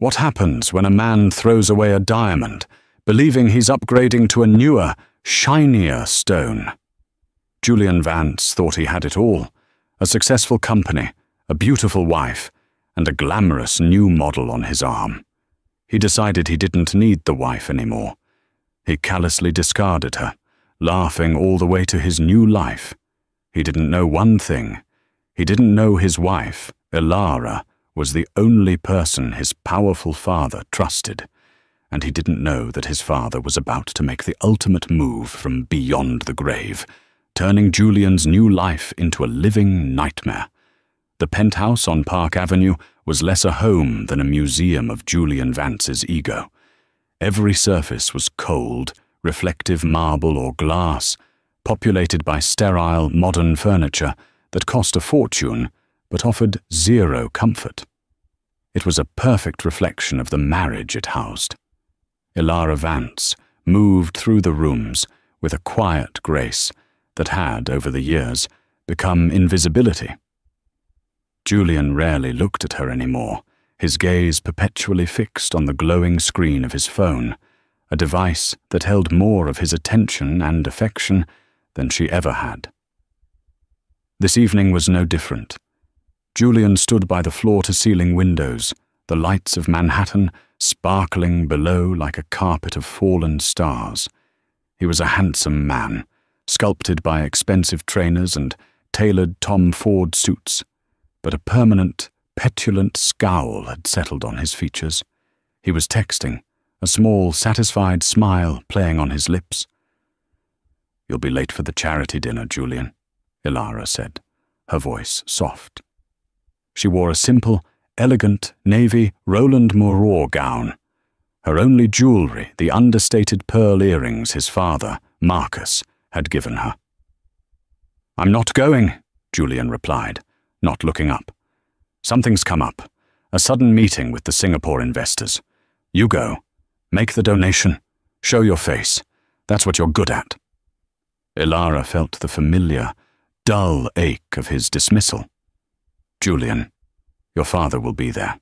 What happens when a man throws away a diamond, believing he's upgrading to a newer, shinier stone? Julian Vance thought he had it all: a successful company, a beautiful wife, and a glamorous new model on his arm. He decided he didn't need the wife anymore. He callously discarded her, laughing all the way to his new life. He didn't know one thing. He didn't know his wife, Elara, was the only person his powerful father trusted, and he didn't know that his father was about to make the ultimate move from beyond the grave, turning Julian's new life into a living nightmare. The penthouse on Park Avenue was less a home than a museum of Julian Vance's ego. Every surface was cold, reflective marble or glass, populated by sterile, modern furniture that cost a fortune but offered zero comfort. It was a perfect reflection of the marriage it housed. Elara Vance moved through the rooms with a quiet grace that had, over the years, become invisibility. Julian rarely looked at her anymore, his gaze perpetually fixed on the glowing screen of his phone, a device that held more of his attention and affection than she ever had. This evening was no different. Julian stood by the floor-to-ceiling windows, the lights of Manhattan sparkling below like a carpet of fallen stars. He was a handsome man, sculpted by expensive trainers and tailored Tom Ford suits, but a permanent, petulant scowl had settled on his features. He was texting, a small, satisfied smile playing on his lips. "You'll be late for the charity dinner, Julian," Elara said, her voice soft. She wore a simple, elegant, navy Roland Moreau gown. Her only jewelry, the understated pearl earrings his father, Marcus, had given her. "I'm not going," Julian replied, not looking up. "Something's come up. A sudden meeting with the Singapore investors. You go. Make the donation. Show your face. That's what you're good at." Elara felt the familiar, dull ache of his dismissal. "Julian, your father will be there.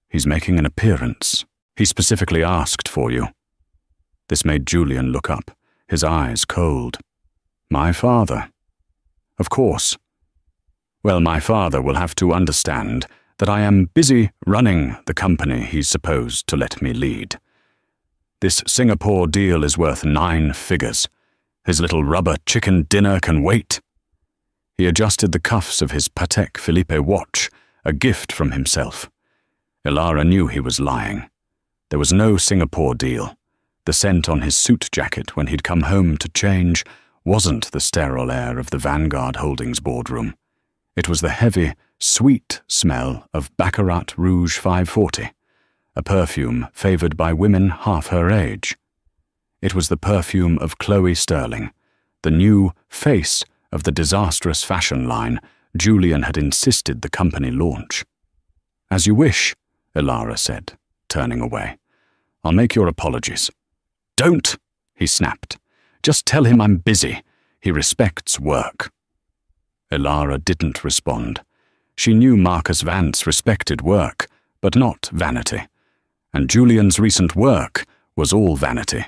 He's making an appearance. He specifically asked for you." This made Julian look up, his eyes cold. "My father?" "Of course. Well, my father will have to understand that I am busy running the company he's supposed to let me lead. This Singapore deal is worth 9 figures. His little rubber chicken dinner can wait." He adjusted the cuffs of his Patek Philippe watch, a gift from himself. Elara knew he was lying. There was no Singapore deal. The scent on his suit jacket when he'd come home to change wasn't the sterile air of the Vanguard Holdings boardroom. It was the heavy, sweet smell of Baccarat Rouge 540, a perfume favored by women half her age. It was the perfume of Chloe Sterling, the new face of the disastrous fashion line Julian had insisted the company launch. "As you wish," Elara said, turning away. "I'll make your apologies." "Don't," he snapped. "Just tell him I'm busy. He respects work." Elara didn't respond. She knew Marcus Vance respected work, but not vanity. And Julian's recent work was all vanity.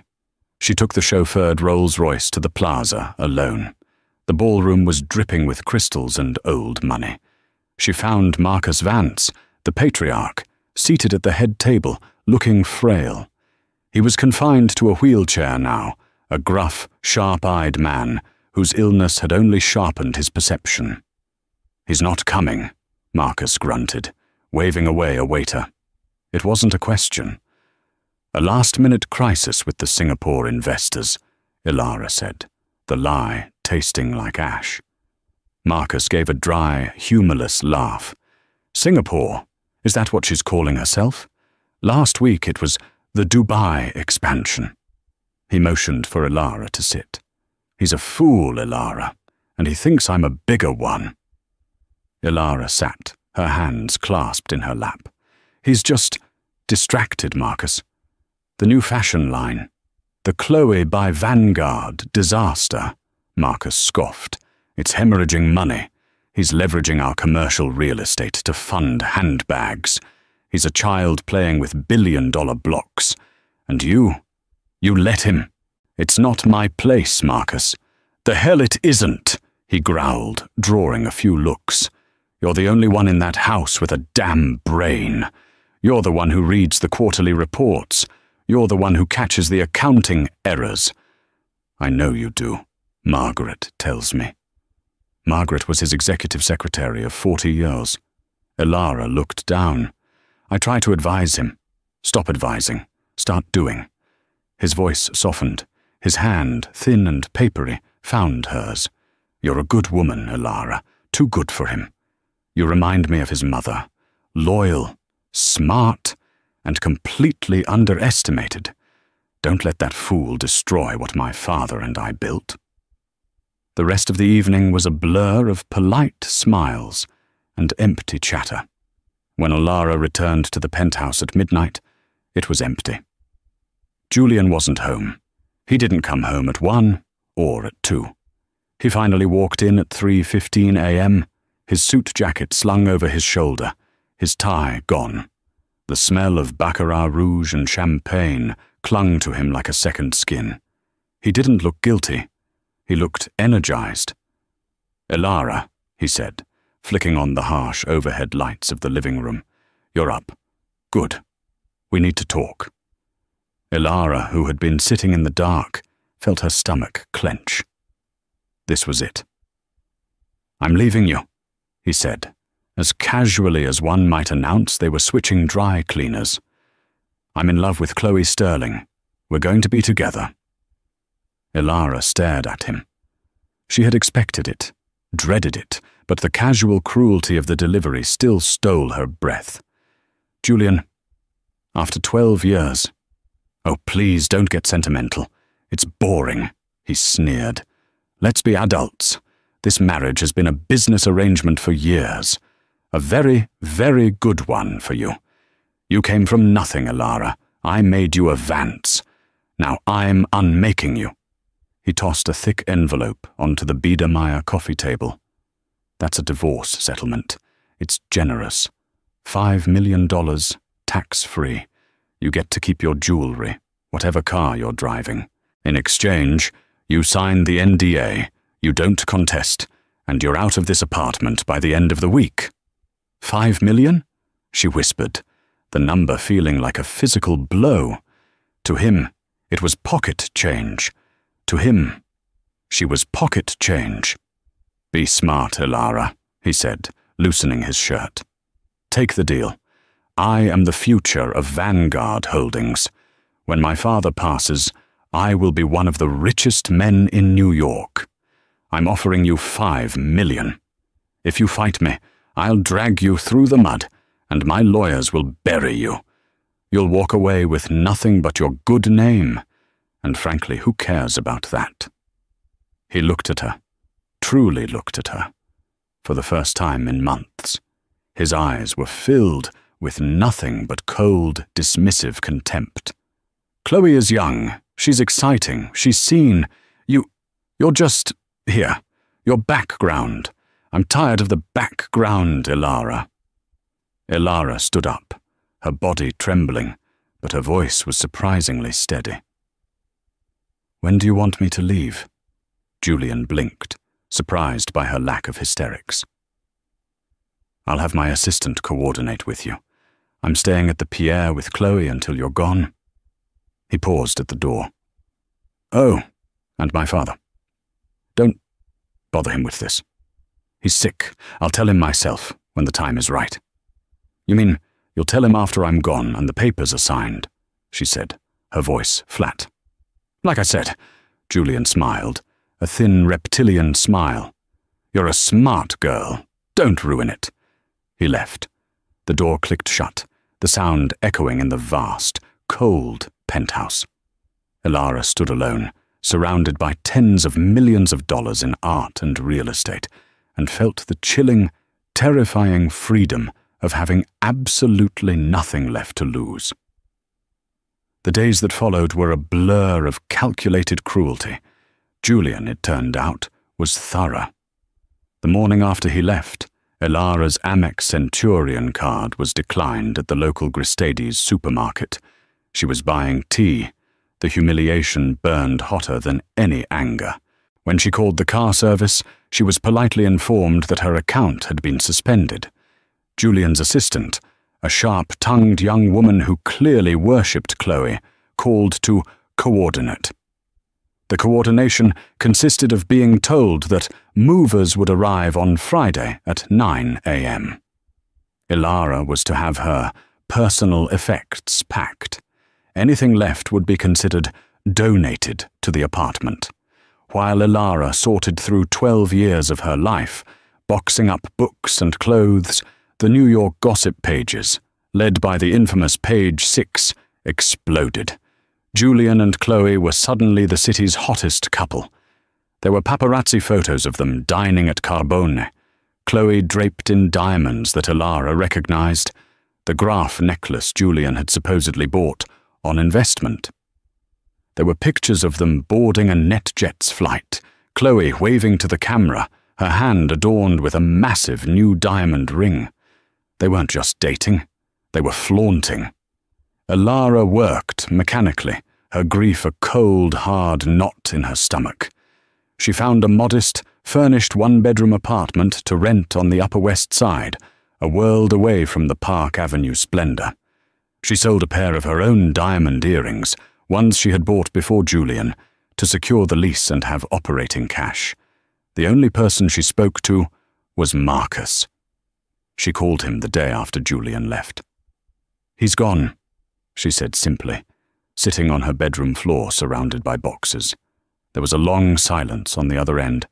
She took the chauffeured Rolls-Royce to the plaza alone. The ballroom was dripping with crystals and old money. She found Marcus Vance, the patriarch, seated at the head table, looking frail. He was confined to a wheelchair now, a gruff, sharp-eyed man whose illness had only sharpened his perception. "He's not coming," Marcus grunted, waving away a waiter. It wasn't a question. "A last-minute crisis with the Singapore investors," Elara said, the lie tasting like ash. Marcus gave a dry, humorless laugh. "Singapore? Is that what she's calling herself? Last week it was the Dubai expansion." He motioned for Elara to sit. "He's a fool, Elara, and he thinks I'm a bigger one." Elara sat, her hands clasped in her lap. "He's just distracted, Marcus. The new fashion line. The Chloe by Vanguard disaster," Marcus scoffed. "It's hemorrhaging money. He's leveraging our commercial real estate to fund handbags. He's a child playing with billion-dollar blocks. And you let him. It's not my place, Marcus. The hell it isn't, he growled, drawing a few looks. You're the only one in that house with a damn brain. You're the one who reads the quarterly reports. You're the one who catches the accounting errors. I know you do, Margaret tells me. Margaret was his executive secretary of 40 years. Elara looked down. I tried to advise him. Stop advising. Start doing. His voice softened. His hand, thin and papery, found hers. You're a good woman, Elara. Too good for him. You remind me of his mother. Loyal, smart, and completely underestimated. Don't let that fool destroy what my father and I built. The rest of the evening was a blur of polite smiles and empty chatter. When Elara returned to the penthouse at midnight, it was empty. Julian wasn't home. He didn't come home at 1 or at 2. He finally walked in at 3:15 a.m., his suit jacket slung over his shoulder, his tie gone. The smell of Baccarat Rouge and champagne clung to him like a second skin. He didn't look guilty. He looked energized. Elara, he said, flicking on the harsh overhead lights of the living room. You're up. Good. We need to talk. Elara, who had been sitting in the dark, felt her stomach clench. This was it. I'm leaving you, he said, as casually as one might announce they were switching dry cleaners. I'm in love with Chloe Sterling. We're going to be together. Elara stared at him. She had expected it, dreaded it, but the casual cruelty of the delivery still stole her breath. Julian, after 12 years... Oh, please don't get sentimental. It's boring, he sneered. Let's be adults. This marriage has been a business arrangement for years. A very, very good one for you. You came from nothing, Elara. I made you a Vance. Now I'm unmaking you. He tossed a thick envelope onto the Biedermeier coffee table. That's a divorce settlement. It's generous. $5 million, tax-free. You get to keep your jewelry, whatever car you're driving. In exchange, you sign the NDA, you don't contest, and you're out of this apartment by the end of the week. $5 million? She whispered, the number feeling like a physical blow. To him, it was pocket change. To him, she was pocket change. Be smart, Elara, he said, loosening his shirt. Take the deal. I am the future of Vanguard Holdings. When my father passes, I will be one of the richest men in New York. I'm offering you $5 million. If you fight me, I'll drag you through the mud, and my lawyers will bury you. You'll walk away with nothing but your good name, and frankly, who cares about that? He looked at her, truly looked at her, for the first time in months. His eyes were filled with nothing but cold, dismissive contempt. Chloe is young, she's exciting, she's seen. You're just, here, your background. I'm tired of the background, Elara. Elara stood up, her body trembling, but her voice was surprisingly steady. When do you want me to leave? Julian blinked, surprised by her lack of hysterics. I'll have my assistant coordinate with you. I'm staying at the Pierre with Chloe until you're gone. He paused at the door. Oh, and my father. Don't bother him with this. He's sick. I'll tell him myself when the time is right. You mean you'll tell him after I'm gone and the papers are signed? She said, her voice flat. Like I said, Julian smiled, a thin reptilian smile. You're a smart girl. Don't ruin it. He left. The door clicked shut, the sound echoing in the vast, cold penthouse. Elara stood alone, surrounded by tens of millions of dollars in art and real estate, and felt the chilling, terrifying freedom of having absolutely nothing left to lose. The days that followed were a blur of calculated cruelty. Julian, it turned out, was thorough. The morning after he left, Ilara's Amex Centurion card was declined at the local Gristades supermarket. She was buying tea. The humiliation burned hotter than any anger. When she called the car service, she was politely informed that her account had been suspended. Julian's assistant, a sharp-tongued young woman who clearly worshipped Chloe, called to coordinate. The coordination consisted of being told that movers would arrive on Friday at 9 a.m. Ilara was to have her personal effects packed. Anything left would be considered donated to the apartment. While Ilara sorted through 12 years of her life, boxing up books and clothes, the New York gossip pages, led by the infamous Page 6, exploded. Julian and Chloe were suddenly the city's hottest couple. There were paparazzi photos of them dining at Carbone, Chloe draped in diamonds that Ilara recognized, the Graf necklace Julian had supposedly bought on investment. There were pictures of them boarding a NetJets flight, Chloe waving to the camera, her hand adorned with a massive new diamond ring. They weren't just dating, they were flaunting. Ilara worked mechanically, her grief a cold, hard knot in her stomach. She found a modest, furnished one-bedroom apartment to rent on the Upper West Side, a world away from the Park Avenue splendor. She sold a pair of her own diamond earrings, ones she had bought before Julian, to secure the lease and have operating cash. The only person she spoke to was Marcus. She called him the day after Julian left. "He's gone," she said simply, sitting on her bedroom floor surrounded by boxes. There was a long silence on the other end,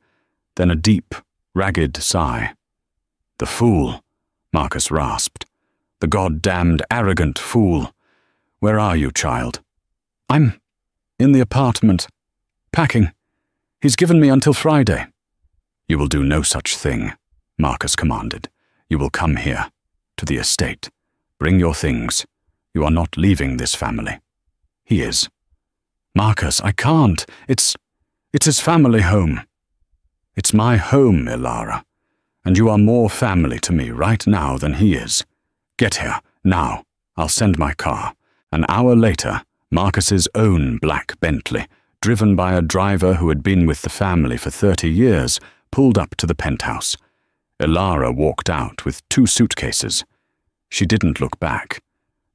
then a deep, ragged sigh. "The fool," Marcus rasped. "The goddamned arrogant fool. Where are you, child?" "I'm in the apartment, packing. He's given me until Friday." "You will do no such thing," Marcus commanded. "You will come here, to the estate. Bring your things. You are not leaving this family." "He is." "Marcus, I can't. It's his family home." "It's my home, Ilara, and you are more family to me right now than he is. Get here, now. I'll send my car." An hour later, Marcus's own black Bentley, driven by a driver who had been with the family for 30 years, pulled up to the penthouse. Ilara walked out with 2 suitcases. She didn't look back.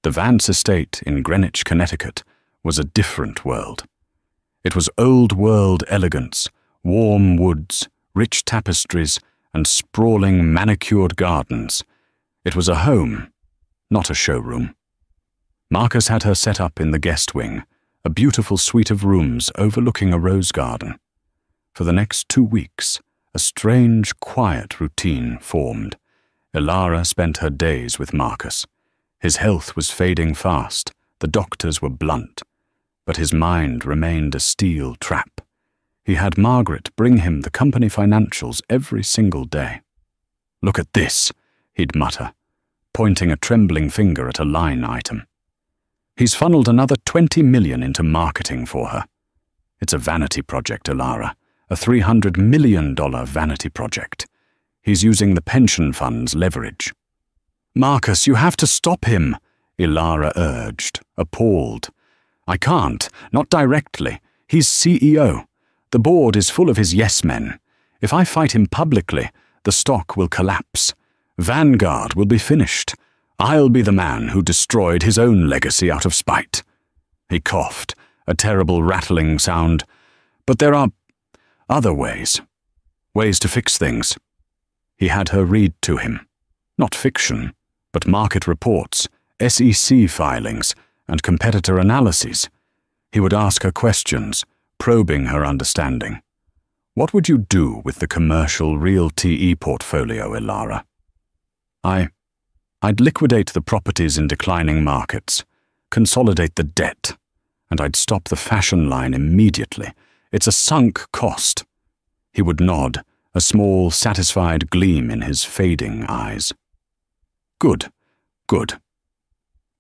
The Vance estate in Greenwich, Connecticut, was a different world. It was old-world elegance, warm woods, rich tapestries, and sprawling manicured gardens. It was a home, not a showroom. Marcus had her set up in the guest wing, a beautiful suite of rooms overlooking a rose garden. For the next 2 weeks, a strange, quiet routine formed. Ilara spent her days with Marcus. His health was fading fast, the doctors were blunt, but his mind remained a steel trap. He had Margaret bring him the company financials every single day. "Look at this," he'd mutter, pointing a trembling finger at a line item. "He's funneled another $20 million into marketing for her. It's a vanity project, Ilara, a $300 million vanity project. He's using the pension fund's leverage." "Marcus, you have to stop him," Ilara urged, appalled. "I can't, not directly. He's CEO. The board is full of his yes-men. If I fight him publicly, the stock will collapse. Vanguard will be finished. I'll be the man who destroyed his own legacy out of spite." He coughed, a terrible rattling sound. "But there are other ways. Ways to fix things." He had her read to him. Not fiction, but market reports, SEC filings, and competitor analyses. He would ask her questions, probing her understanding. "What would you do with the commercial Realty portfolio, Ilara?" I'd liquidate the properties in declining markets, consolidate the debt, and I'd stop the fashion line immediately. It's a sunk cost." He would nod, a small, satisfied gleam in his fading eyes. "Good, good."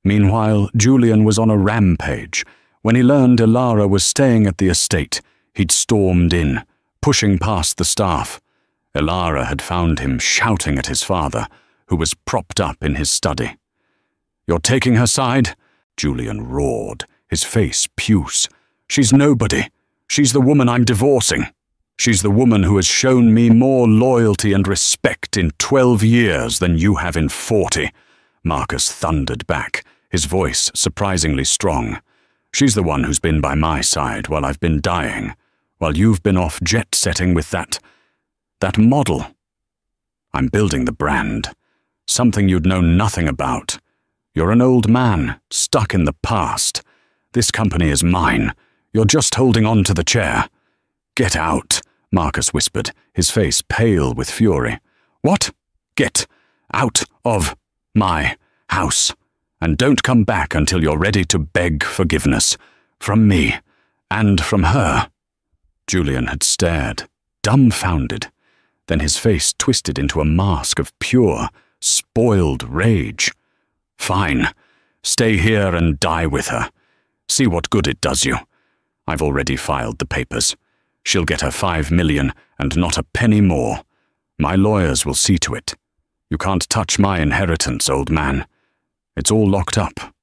Meanwhile, Julian was on a rampage. When he learned Ilara was staying at the estate, he'd stormed in, pushing past the staff. Ilara had found him shouting at his father, who was propped up in his study. "You're taking her side?" Julian roared, his face puce. "She's nobody. She's the woman I'm divorcing. She's the woman who has shown me more loyalty and respect in 12 years than you have in 40, Marcus thundered back, his voice surprisingly strong. "She's the one who's been by my side while I've been dying, while you've been off jet-setting with that model. I'm building the brand, something you'd know nothing about. You're an old man, stuck in the past. This company is mine. You're just holding on to the chair." "Get out," Marcus whispered, his face pale with fury. "What? Get out of my house, and don't come back until you're ready to beg forgiveness. From me, and from her." Julian had stared, dumbfounded. Then his face twisted into a mask of pure, spoiled rage. "Fine. Stay here and die with her. See what good it does you. I've already filed the papers. She'll get her 5 million and not a penny more. My lawyers will see to it. You can't touch my inheritance, old man. It's all locked up."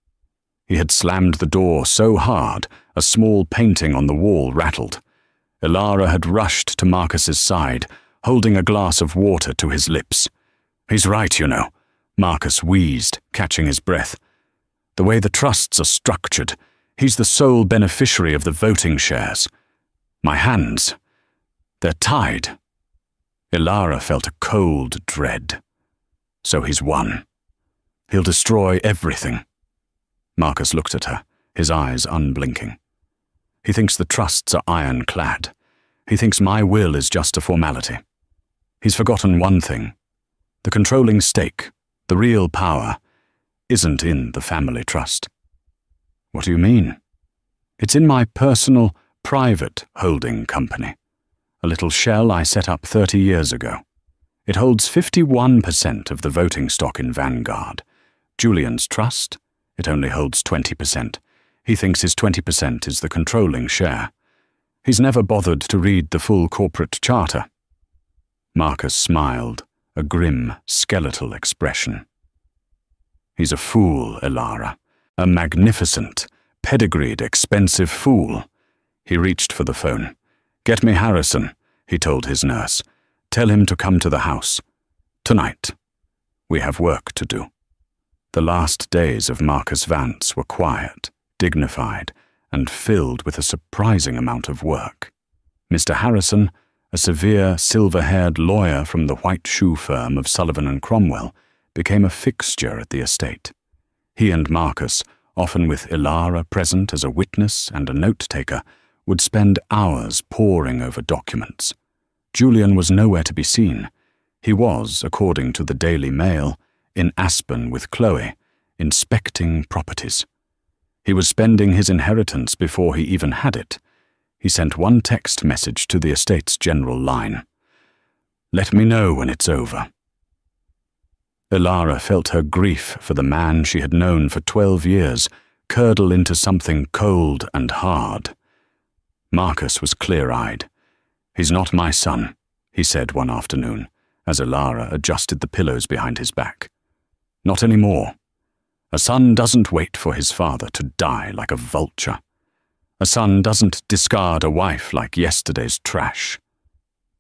He had slammed the door so hard, a small painting on the wall rattled. Ilara had rushed to Marcus's side, holding a glass of water to his lips. "He's right, you know," Marcus wheezed, catching his breath. "The way the trusts are structured, he's the sole beneficiary of the voting shares. My hands, they're tied." Ilara felt a cold dread. "So he's won. He'll destroy everything." Marcus looked at her, his eyes unblinking. "He thinks the trusts are ironclad. He thinks my will is just a formality. He's forgotten one thing. The controlling stake, the real power, isn't in the family trust." "What do you mean?" "It's in my personal, private holding company, a little shell I set up 30 years ago. It holds 51% of the voting stock in Vanguard. Julian's trust, it only holds 20%. He thinks his 20% is the controlling share. He's never bothered to read the full corporate charter." Marcus smiled, a grim, skeletal expression. "He's a fool, Ilara. A magnificent, pedigreed, expensive fool." He reached for the phone. "Get me Harrison," he told his nurse. "Tell him to come to the house. Tonight. We have work to do." The last days of Marcus Vance were quiet, dignified, and filled with a surprising amount of work. Mr. Harrison, a severe, silver-haired lawyer from the white shoe firm of Sullivan and Cromwell, became a fixture at the estate. He and Marcus, often with Ilara present as a witness and a note-taker, would spend hours poring over documents. Julian was nowhere to be seen. He was, according to the Daily Mail, in Aspen with Chloe, inspecting properties. He was spending his inheritance before he even had it. He sent one text message to the estate's general line. "Let me know when it's over." Ilara felt her grief for the man she had known for 12 years curdle into something cold and hard. Marcus was clear-eyed. "He's not my son," he said one afternoon, as Ilara adjusted the pillows behind his back. "Not anymore. A son doesn't wait for his father to die like a vulture. A son doesn't discard a wife like yesterday's trash."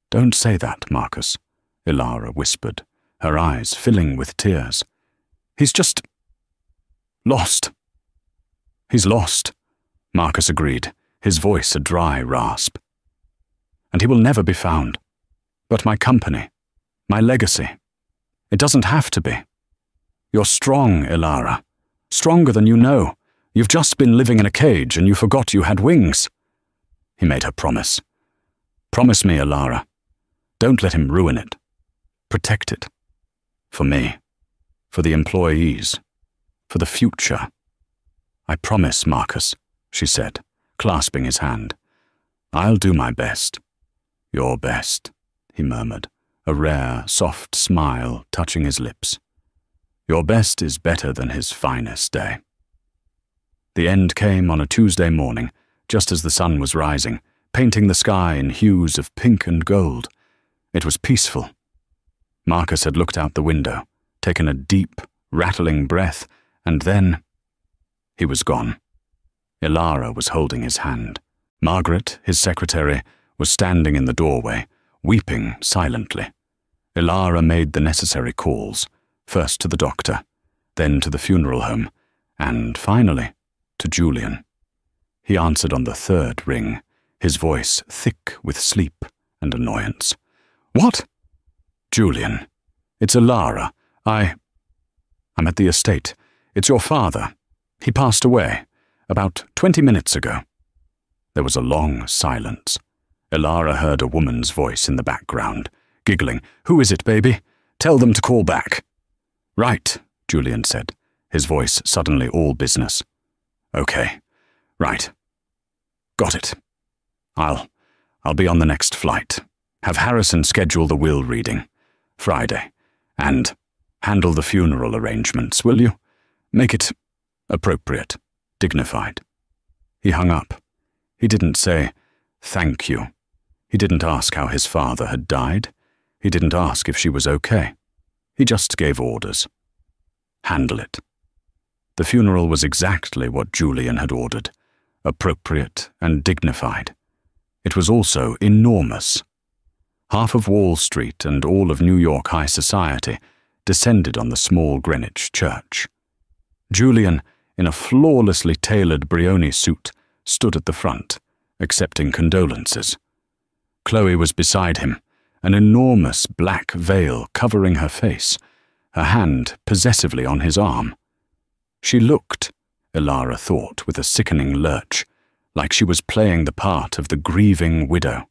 "Don't say that, Marcus," Ilara whispered, her eyes filling with tears. "He's just lost." "He's lost," Marcus agreed, his voice a dry rasp. "And he will never be found. But my company, my legacy, it doesn't have to be. You're strong, Ilara. Stronger than you know. You've just been living in a cage and you forgot you had wings." He made her promise. "Promise me, Ilara. Don't let him ruin it. Protect it. For me. For the employees. For the future." "I promise, Marcus," she said, clasping his hand. "I'll do my best." "Your best," he murmured, a rare, soft smile touching his lips. "Your best is better than his finest day." The end came on a Tuesday morning, just as the sun was rising, painting the sky in hues of pink and gold. It was peaceful. Marcus had looked out the window, taken a deep, rattling breath, and then he was gone. Ilara was holding his hand. Margaret, his secretary, was standing in the doorway, weeping silently. Ilara made the necessary calls, first to the doctor, then to the funeral home, and finally to Julian. He answered on the third ring, his voice thick with sleep and annoyance. "What?" "Julian, it's Ilara. I'm at the estate. It's your father. He passed away about 20 minutes ago." There was a long silence. Ilara heard a woman's voice in the background, giggling. "Who is it, baby? Tell them to call back." "Right," Julian said, his voice suddenly all business. "Okay, right. Got it. I'll be on the next flight. Have Harrison schedule the will reading. Friday. And handle the funeral arrangements, will you? Make it appropriate, dignified." He hung up. He didn't say, "Thank you." He didn't ask how his father had died. He didn't ask if she was okay. He just gave orders. Handle it. The funeral was exactly what Julian had ordered, appropriate and dignified. It was also enormous. Half of Wall Street and all of New York high society descended on the small Greenwich church. Julian, in a flawlessly tailored Brioni suit, stood at the front, accepting condolences. Chloe was beside him, an enormous black veil covering her face, her hand possessively on his arm. She looked, Ilara thought with a sickening lurch, like she was playing the part of the grieving widow.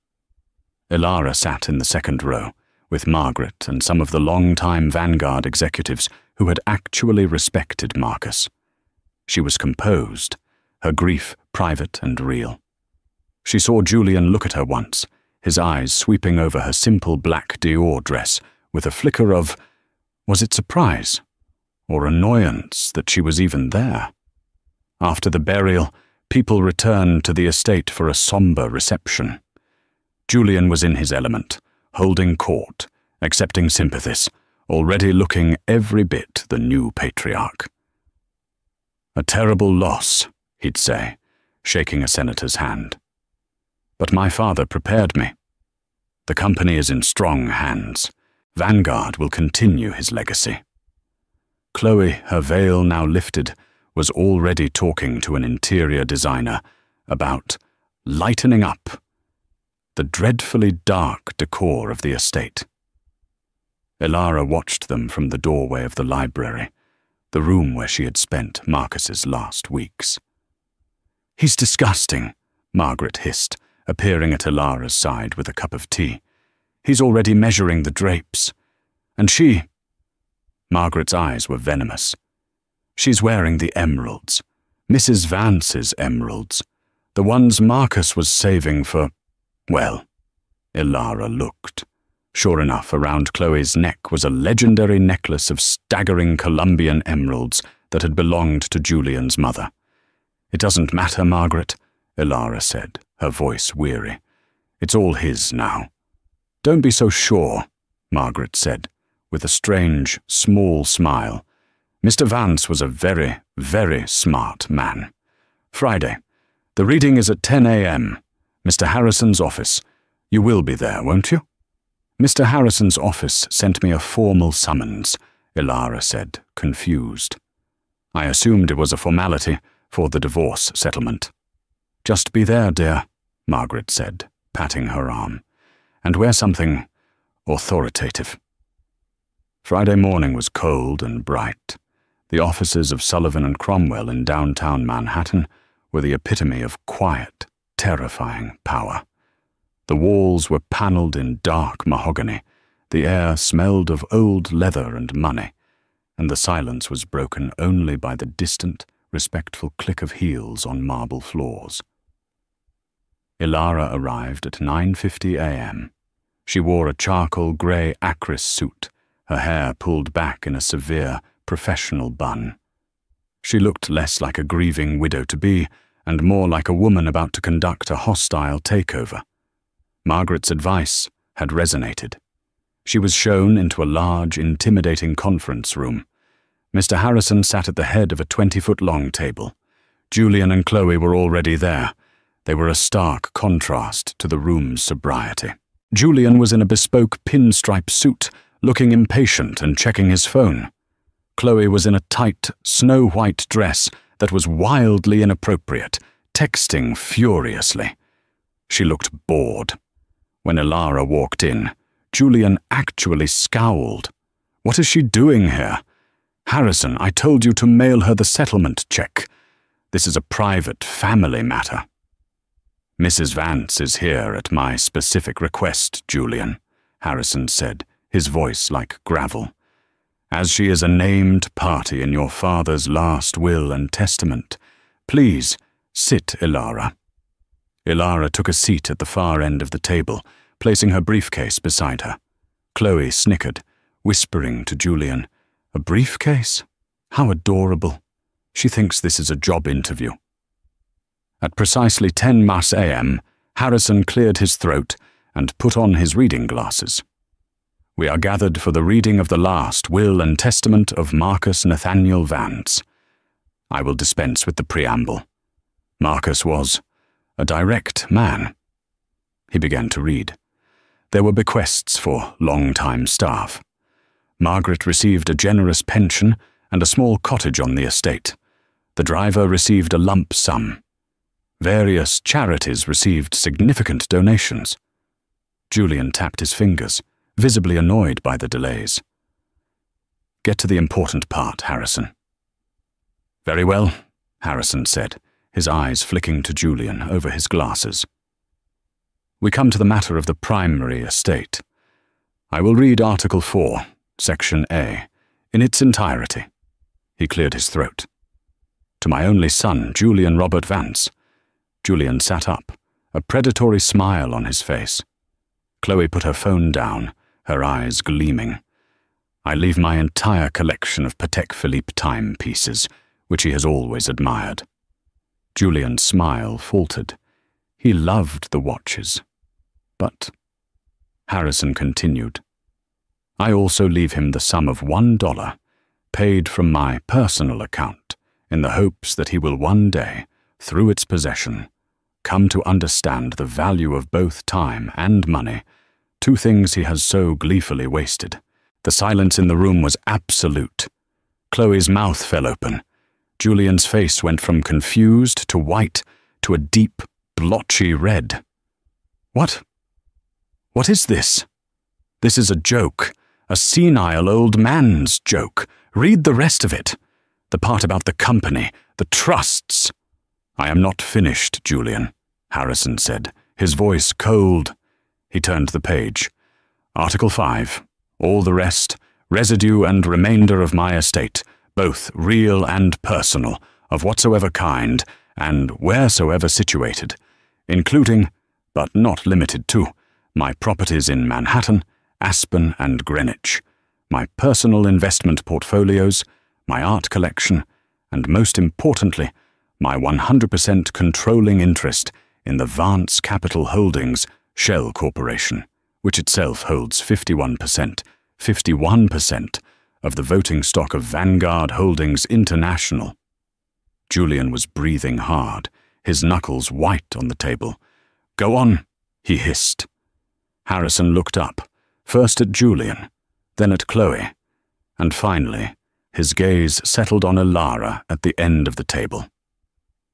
Ilara sat in the second row, with Margaret and some of the long-time Vanguard executives who had actually respected Marcus. She was composed, her grief private and real. She saw Julian look at her once, his eyes sweeping over her simple black Dior dress with a flicker of, was it surprise or annoyance that she was even there? After the burial, people returned to the estate for a somber reception. Julian was in his element, holding court, accepting sympathies, already looking every bit the new patriarch. "A terrible loss," he'd say, shaking a senator's hand. "But my father prepared me. The company is in strong hands. Vanguard will continue his legacy." Chloe, her veil now lifted, was already talking to an interior designer about lightening up the dreadfully dark decor of the estate. Ilara watched them from the doorway of the library, the room where she had spent Marcus's last weeks. "He's disgusting," Margaret hissed, appearing at Ilara's side with a cup of tea. "He's already measuring the drapes. And she—" Margaret's eyes were venomous. "She's wearing the emeralds, Mrs. Vance's emeralds, the ones Marcus was saving for, well." Ilara looked. Sure enough, around Chloe's neck was a legendary necklace of staggering Colombian emeralds that had belonged to Julian's mother. "It doesn't matter, Margaret," Ilara said, her voice weary. "It's all his now." "Don't be so sure," Margaret said, with a strange, small smile. "Mr. Vance was a very, very smart man. Friday. The reading is at 10 a.m. Mr. Harrison's office. You will be there, won't you?" "Mr. Harrison's office sent me a formal summons," Ilara said, confused. "I assumed it was a formality for the divorce settlement." "Just be there, dear," Margaret said, patting her arm, "and wear something authoritative." Friday morning was cold and bright. The offices of Sullivan and Cromwell in downtown Manhattan were the epitome of quiet, terrifying power. The walls were paneled in dark mahogany, the air smelled of old leather and money, and the silence was broken only by the distant, respectful click of heels on marble floors. Ilara arrived at 9:50 a.m. She wore a charcoal grey acris suit, her hair pulled back in a severe, professional bun. She looked less like a grieving widow-to-be and more like a woman about to conduct a hostile takeover. Margaret's advice had resonated. She was shown into a large, intimidating conference room. Mr. Harrison sat at the head of a 20-foot-long table. Julian and Chloe were already there. They were a stark contrast to the room's sobriety. Julian was in a bespoke pinstripe suit, looking impatient and checking his phone. Chloe was in a tight, snow-white dress that was wildly inappropriate, texting furiously. She looked bored. When Ilara walked in, Julian actually scowled. "What is she doing here? Harrison, I told you to mail her the settlement check. This is a private family matter." "Mrs. Vance is here at my specific request, Julian," Harrison said, his voice like gravel. "As she is a named party in your father's last will and testament. Please, sit, Ilara." Ilara took a seat at the far end of the table, placing her briefcase beside her. Chloe snickered, whispering to Julian, "A briefcase? How adorable. She thinks this is a job interview." At precisely 10 Mas a.m., Harrison cleared his throat and put on his reading glasses. "We are gathered for the reading of the last will and testament of Marcus Nathaniel Vance. I will dispense with the preamble. Marcus was a direct man." He began to read. There were bequests for long-time staff. Margaret received a generous pension and a small cottage on the estate. The driver received a lump sum. Various charities received significant donations. Julian tapped his fingers, visibly annoyed by the delays. "Get to the important part, Harrison." "Very well," Harrison said, his eyes flicking to Julian over his glasses. "We come to the matter of the primary estate. I will read Article 4, Section A, in its entirety." He cleared his throat. "To my only son, Julian Robert Vance." Julian sat up, a predatory smile on his face. Chloe put her phone down, her eyes gleaming. "I leave my entire collection of Patek Philippe timepieces, which he has always admired." Julian's smile faltered. He loved the watches. "But," Harrison continued, "I also leave him the sum of $1, paid from my personal account, in the hopes that he will one day, through its possession, come to understand the value of both time and money, two things he has so gleefully wasted." The silence in the room was absolute. Chloe's mouth fell open. Julian's face went from confused to white to a deep, blotchy red. What is this? This is a joke, a senile old man's joke. Read the rest of it. The part about the company, the trusts." "I am not finished, Julian," Harrison said, his voice cold. He turned the page. "Article 5. All the rest, residue and remainder of my estate, both real and personal, of whatsoever kind, and wheresoever situated, including, but not limited to, my properties in Manhattan, Aspen, and Greenwich, my personal investment portfolios, my art collection, and most importantly, my 100% controlling interest in the Vance Capital Holdings Shell Corporation, which itself holds 51% of the voting stock of Vanguard Holdings International." Julian was breathing hard, his knuckles white on the table. "Go on," he hissed. Harrison looked up, first at Julian, then at Chloe, and finally, his gaze settled on Ilara at the end of the table.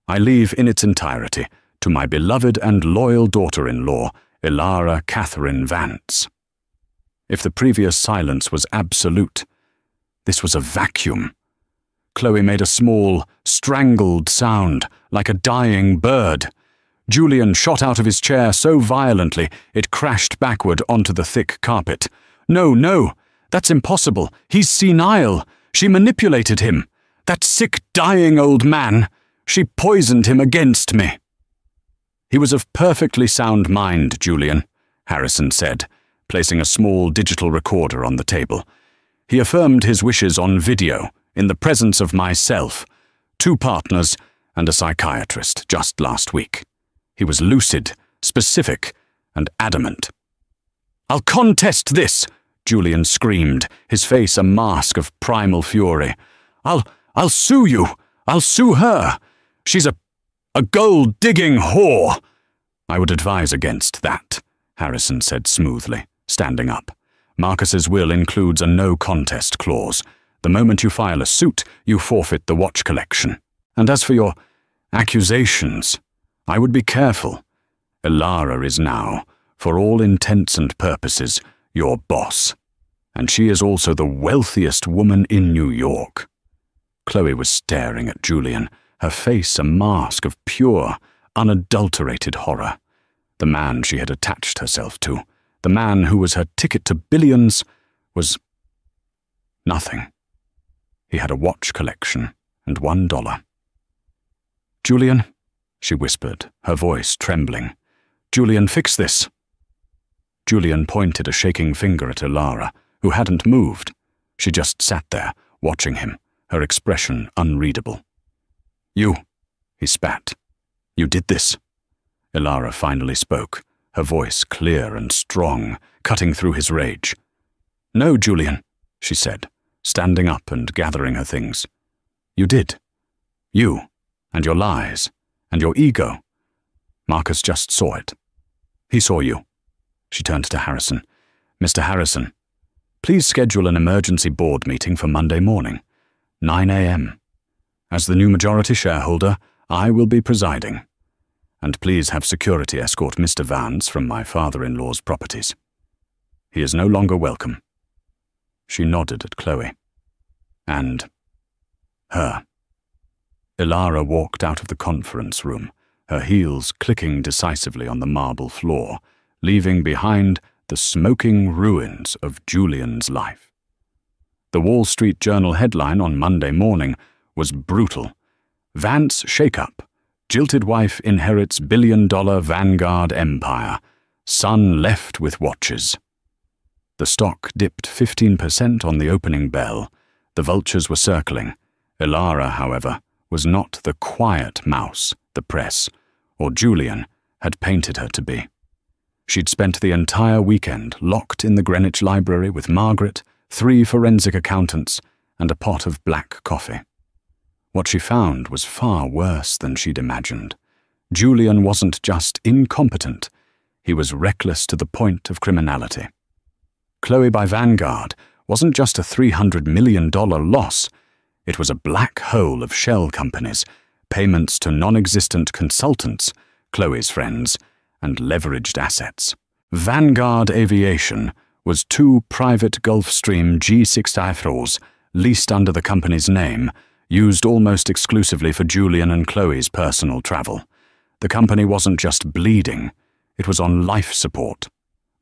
"I leave in its entirety to my beloved and loyal daughter-in-law, Ilara Catherine Vance." If the previous silence was absolute, this was a vacuum. Chloe made a small, strangled sound, like a dying bird. Julian shot out of his chair so violently it crashed backward onto the thick carpet. No, that's impossible. He's senile. She manipulated him. That sick, dying old man. She poisoned him against me." "He was of perfectly sound mind, Julian," Harrison said, placing a small digital recorder on the table. "He affirmed his wishes on video, in the presence of myself, 2 partners, and a psychiatrist just last week. He was lucid, specific, and adamant." "I'll contest this," Julian screamed, his face a mask of primal fury. I'll sue you! I'll sue her! She's a gold-digging whore! I would advise against that, Harrison said smoothly, standing up. Marcus's will includes a no-contest clause. The moment you file a suit, you forfeit the watch collection. And as for your accusations, I would be careful. Elara is now, for all intents and purposes, your boss. And she is also the wealthiest woman in New York. Chloe was staring at Julian, her face a mask of pure, unadulterated horror. The man she had attached herself to, the man who was her ticket to billions, was nothing. He had a watch collection and $1. "Julian," she whispered, her voice trembling. "Julian, fix this." Julian pointed a shaking finger at Elara, who hadn't moved. She just sat there, watching him, her expression unreadable. "You," he spat. "You did this." Elara finally spoke, her voice clear and strong, cutting through his rage. "No, Julian," she said, standing up and gathering her things. "You did. You, and your lies, and your ego. Marcus just saw it. He saw you." She turned to Harrison. "Mr. Harrison, please schedule an emergency board meeting for Monday morning, 9 a.m. As the new majority shareholder, I will be presiding. And please have security escort Mr. Vance from my father-in-law's properties. He is no longer welcome." She nodded at Chloe. "And her." Elara walked out of the conference room, her heels clicking decisively on the marble floor, leaving behind the smoking ruins of Julian's life. The Wall Street Journal headline on Monday morning was brutal. "Vance shake-up. Jilted wife inherits billion-dollar Vanguard empire. Son left with watches." The stock dipped 15% on the opening bell. The vultures were circling. Elara, however, was not the quiet mouse the press, or Julian, had painted her to be. She'd spent the entire weekend locked in the Greenwich Library with Margaret, 3 forensic accountants, and a pot of black coffee. What she found was far worse than she'd imagined. Julian wasn't just incompetent, he was reckless to the point of criminality. Chloe by Vanguard wasn't just a $300 million loss, it was a black hole of shell companies, payments to non-existent consultants, Chloe's friends, and leveraged assets. Vanguard Aviation was 2 private Gulfstream G6 leased under the company's name, used almost exclusively for Julian and Chloe's personal travel. The company wasn't just bleeding, it was on life support.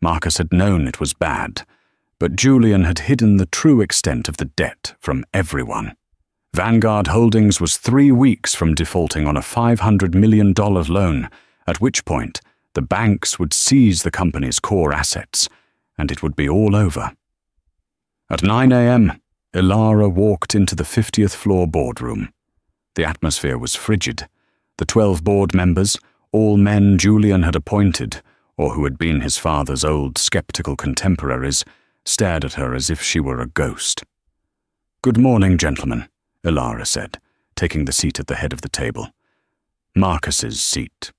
Marcus had known it was bad, but Julian had hidden the true extent of the debt from everyone. Vanguard Holdings was 3 weeks from defaulting on a $500 million loan, at which point the banks would seize the company's core assets, and it would be all over. At 9 a.m., Elara walked into the 50th floor boardroom. The atmosphere was frigid. The 12 board members, all men Julian had appointed, or who had been his father's old skeptical contemporaries, stared at her as if she were a ghost. "Good morning, gentlemen," Elara said, taking the seat at the head of the table. "Marcus's seat.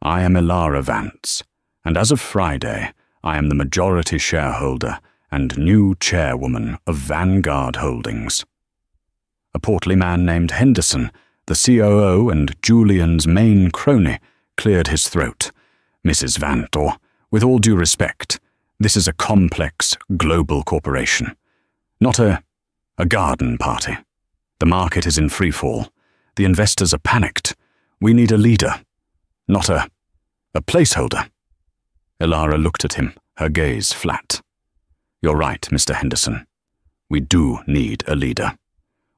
I am Elara Vance, and as of Friday, I am the majority shareholder and new chairwoman of Vanguard Holdings." A portly man named Henderson, the COO and Julian's main crony, cleared his throat. "Mrs. Vantor, with all due respect, this is a complex, global corporation, not a garden party. The market is in freefall. The investors are panicked. We need a leader, not a placeholder." Elara looked at him, her gaze flat. "You're right, Mr. Henderson. We do need a leader.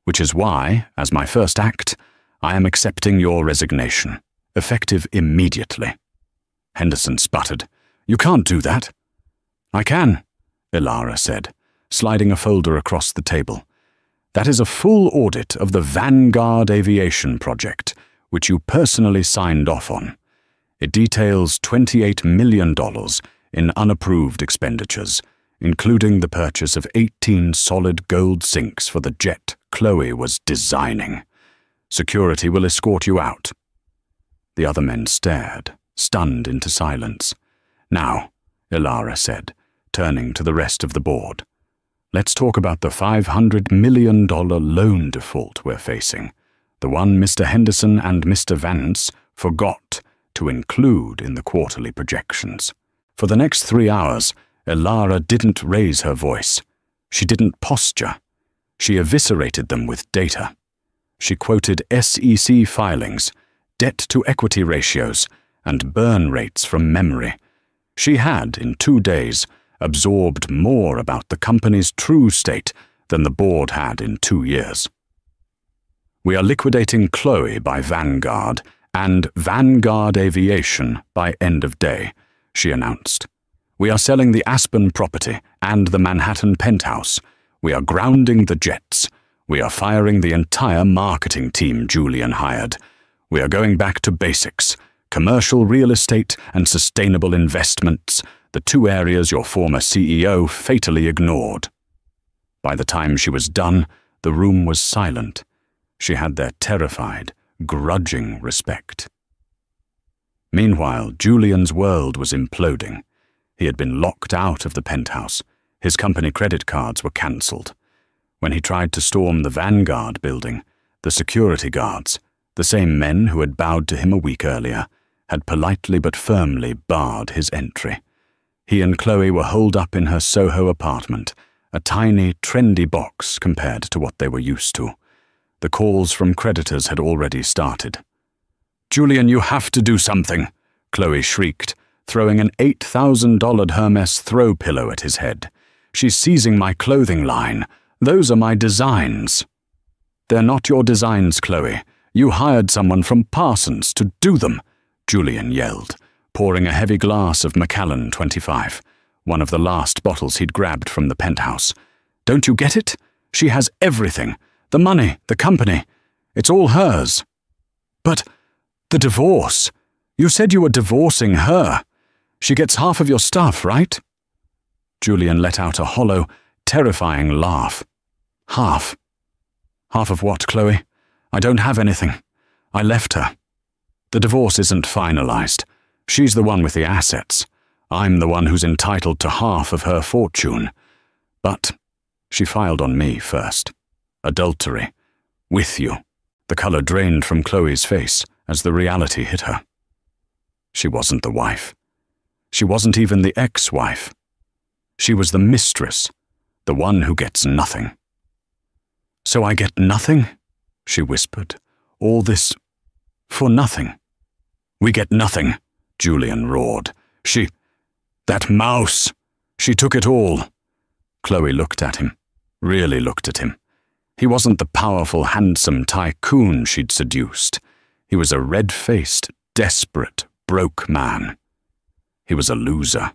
Which is why, as my first act, I am accepting your resignation, effective immediately." Henderson sputtered. "You can't do that." "I can," Elara said, sliding a folder across the table. "That is a full audit of the Vanguard Aviation project, which you personally signed off on. It details $28 million in unapproved expenditures, including the purchase of 18 solid gold sinks for the jet Chloe was designing. Security will escort you out." The other men stared, stunned into silence. "Now," Ilara said, turning to the rest of the board, "let's talk about the $500 million loan default we're facing, the one Mr. Henderson and Mr. Vance forgot to include in the quarterly projections." For the next 3 hours, Ilara didn't raise her voice. She didn't posture. She eviscerated them with data. She quoted SEC filings, debt-to-equity ratios, and burn rates from memory. She had, in 2 days, absorbed more about the company's true state than the board had in 2 years. "We are liquidating Chloe by Vanguard and Vanguard Aviation by end of day," she announced. "We are selling the Aspen property and the Manhattan penthouse. We are grounding the jets. We are firing the entire marketing team Julian hired. We are going back to basics, commercial real estate and sustainable investments, the 2 areas your former CEO fatally ignored." By the time she was done, the room was silent. She had their terrified, grudging respect. Meanwhile, Julian's world was imploding. He had been locked out of the penthouse. His company credit cards were cancelled. When he tried to storm the Vanguard building, the security guards, the same men who had bowed to him a week earlier, had politely but firmly barred his entry. He and Chloe were holed up in her Soho apartment, a tiny, trendy box compared to what they were used to. The calls from creditors had already started. "Julian, you have to do something," Chloe shrieked, throwing an $8,000 Hermes throw pillow at his head. "She's seizing my clothing line. Those are my designs." "They're not your designs, Chloe. You hired someone from Parsons to do them," Julian yelled, pouring a heavy glass of Macallan 25, one of the last bottles he'd grabbed from the penthouse. "Don't you get it? She has everything. The money, the company. It's all hers." "But the divorce. You said you were divorcing her. She gets half of your stuff, right?" Julian let out a hollow, terrifying laugh. "Half. Half of what, Chloe? I don't have anything. I left her. The divorce isn't finalized. She's the one with the assets. I'm the one who's entitled to half of her fortune. But she filed on me first. Adultery. With you." The color drained from Chloe's face as the reality hit her. She wasn't the wife. She wasn't even the ex-wife. She was the mistress, the one who gets nothing. "So I get nothing?" she whispered. "All this for nothing?" "We get nothing," Julian roared. That mouse, she took it all." Chloe looked at him, really looked at him. He wasn't the powerful, handsome tycoon she'd seduced. He was a red-faced, desperate, broke man. He was a loser.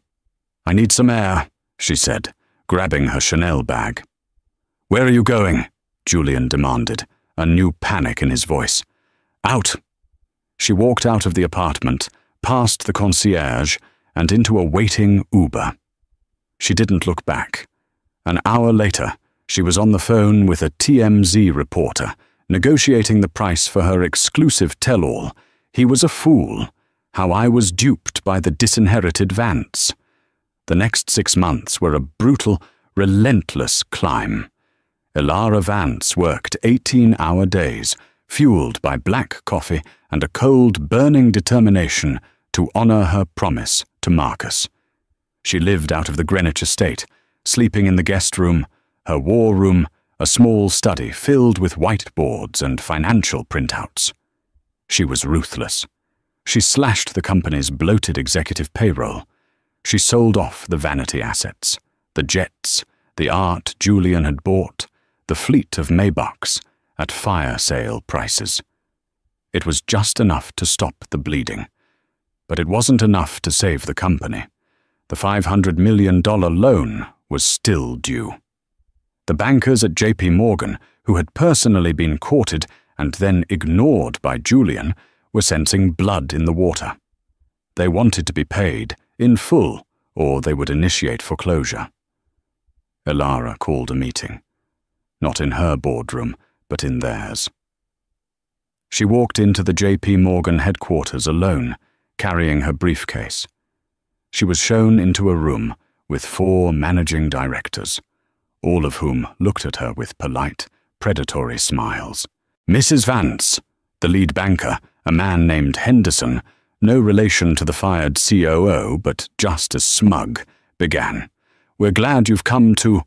"I need some air," she said, grabbing her Chanel bag. "Where are you going?" Julian demanded, a new panic in his voice. "Out." She walked out of the apartment, past the concierge, and into a waiting Uber. She didn't look back. An hour later, she was on the phone with a TMZ reporter, negotiating the price for her exclusive tell-all, "He was a fool. How I was duped by the disinherited Vance." The next 6 months were a brutal, relentless climb. Ilara Vance worked 18-hour days, fueled by black coffee and a cold, burning determination to honor her promise to Marcus. She lived out of the Greenwich estate, sleeping in the guest room, her war room, a small study filled with whiteboards and financial printouts. She was ruthless. She slashed the company's bloated executive payroll. She sold off the vanity assets, the jets, the art Julian had bought, the fleet of Maybachs, at fire sale prices. It was just enough to stop the bleeding. But it wasn't enough to save the company. The $500 million loan was still due. The bankers at JP Morgan, who had personally been courted and then ignored by Julian, were sensing blood in the water. They wanted to be paid in full, or they would initiate foreclosure. Elara called a meeting. Not in her boardroom, but in theirs. She walked into the J.P. Morgan headquarters alone, carrying her briefcase. She was shown into a room with 4 managing directors, all of whom looked at her with polite, predatory smiles. Mrs. Vance, the lead banker, a man named Henderson, no relation to the fired COO, but just as smug, began. "We're glad you've come to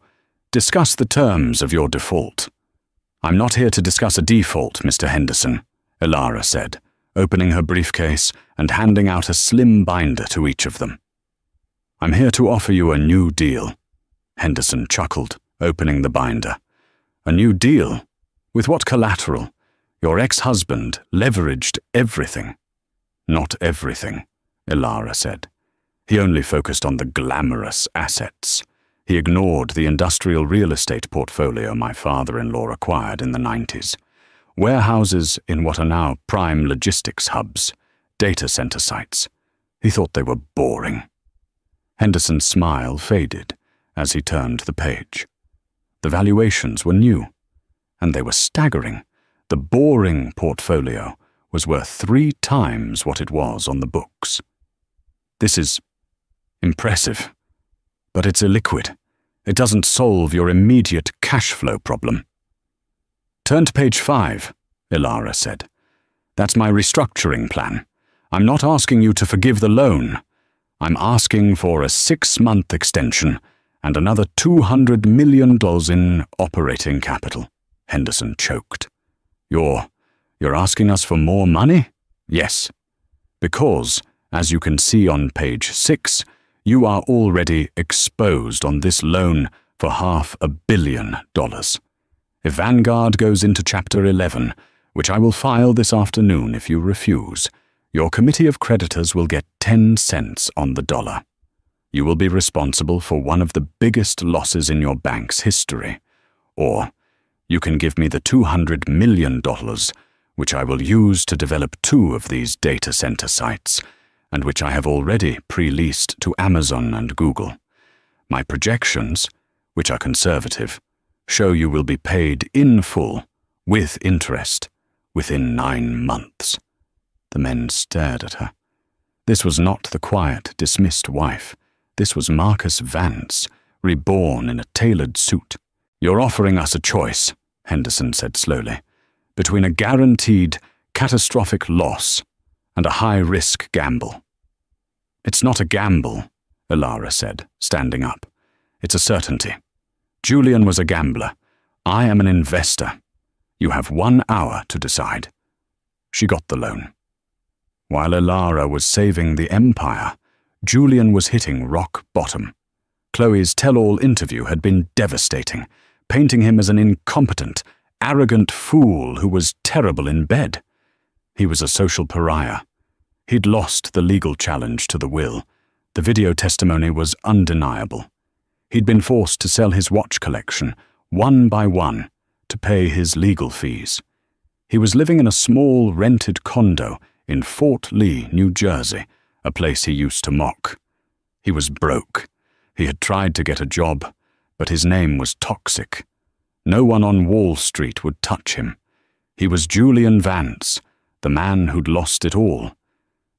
discuss the terms of your default." "I'm not here to discuss a default, Mr. Henderson," Elara said, opening her briefcase and handing out a slim binder to each of them. "I'm here to offer you a new deal." Henderson chuckled, opening the binder. "A new deal? With what collateral? Your ex-husband leveraged everything." "Not everything," Elara said. "He only focused on the glamorous assets. He ignored the industrial real estate portfolio my father-in-law acquired in the 90s. Warehouses in what are now prime logistics hubs, data center sites. He thought they were boring." Henderson's smile faded as he turned the page. The valuations were new, and they were staggering. The boring portfolio was worth 3 times what it was on the books. "This is impressive, but it's illiquid. It doesn't solve your immediate cash flow problem." "Turn to page 5, Elara said. "That's my restructuring plan. I'm not asking you to forgive the loan. I'm asking for a 6-month extension and another $200 million in operating capital." Henderson choked. You're asking us for more money?" "Yes. Because, as you can see on page 6, you are already exposed on this loan for $500 million. If Vanguard goes into Chapter 11, which I will file this afternoon if you refuse, your committee of creditors will get 10 cents on the dollar. You will be responsible for one of the biggest losses in your bank's history. Or you can give me the $200 million, which I will use to develop 2 of these data center sites, and which I have already pre-leased to Amazon and Google. My projections, which are conservative, show you will be paid in full, with interest, within 9 months. The men stared at her. This was not the quiet, dismissed wife. This was Marcus Vance, reborn in a tailored suit. "You're offering us a choice," Henderson said slowly, "between a guaranteed, catastrophic loss and a high-risk gamble." "It's not a gamble," Elara said, standing up. "It's a certainty. Julian was a gambler. I am an investor. You have 1 hour to decide." She got the loan. While Elara was saving the empire, Julian was hitting rock bottom. Chloe's tell-all interview had been devastating, painting him as an incompetent, arrogant fool who was terrible in bed. He was a social pariah. He'd lost the legal challenge to the will. The video testimony was undeniable. He'd been forced to sell his watch collection, one by one, to pay his legal fees. He was living in a small rented condo in Fort Lee, New Jersey, a place he used to mock. He was broke. He had tried to get a job, but his name was toxic. No one on Wall Street would touch him. He was Julian Vance, the man who'd lost it all.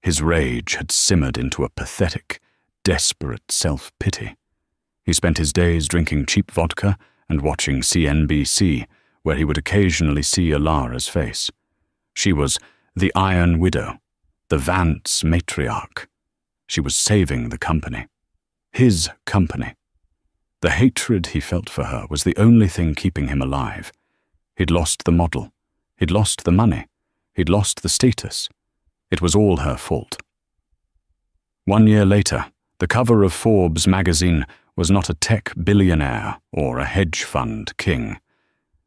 His rage had simmered into a pathetic, desperate self-pity. He spent his days drinking cheap vodka and watching CNBC, where he would occasionally see Elara's face. She was the Iron Widow, the Vance matriarch. She was saving the company. His company. The hatred he felt for her was the only thing keeping him alive. He'd lost the model. He'd lost the money. He'd lost the status. It was all her fault. 1 year later, the cover of Forbes magazine was not a tech billionaire or a hedge fund king.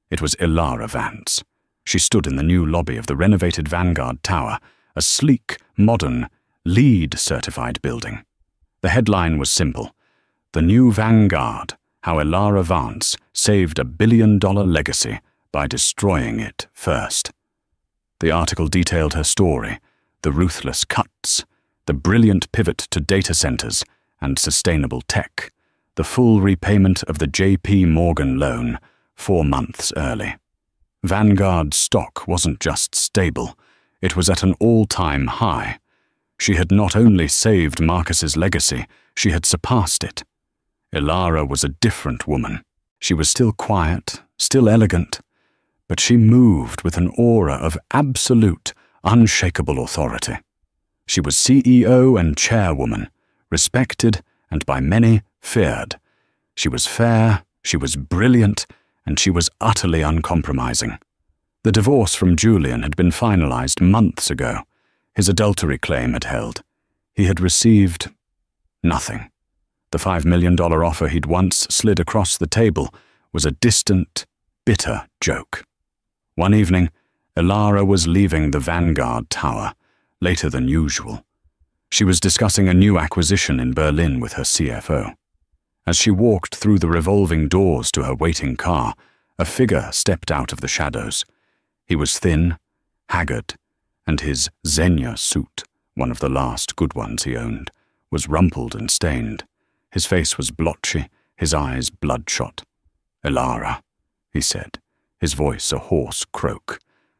It was Elara Vance. She stood in the new lobby of the renovated Vanguard Tower, a sleek, modern, LEED-certified building. The headline was simple: "The New Vanguard, How Elara Vance Saved a $1 billion Legacy by Destroying It First." The article detailed her story, the ruthless cuts, the brilliant pivot to data centers and sustainable tech, the full repayment of the J.P. Morgan loan 4 months early. Vanguard's stock wasn't just stable, it was at an all-time high. She had not only saved Marcus's legacy, she had surpassed it. Ilara was a different woman. She was still quiet, still elegant, but she moved with an aura of absolute, unshakable authority. She was CEO and chairwoman, respected and by many feared. She was fair, she was brilliant, and she was utterly uncompromising. The divorce from Julian had been finalized months ago. His adultery claim had held. He had received nothing. The $5 million offer he'd once slid across the table was a distant, bitter joke. One evening, Ilara was leaving the Vanguard Tower, later than usual. She was discussing a new acquisition in Berlin with her CFO. As she walked through the revolving doors to her waiting car, a figure stepped out of the shadows. He was thin, haggard, and his Xenia suit, one of the last good ones he owned, was rumpled and stained. His face was blotchy, his eyes bloodshot. "Ilara," he said, his voice a hoarse croak.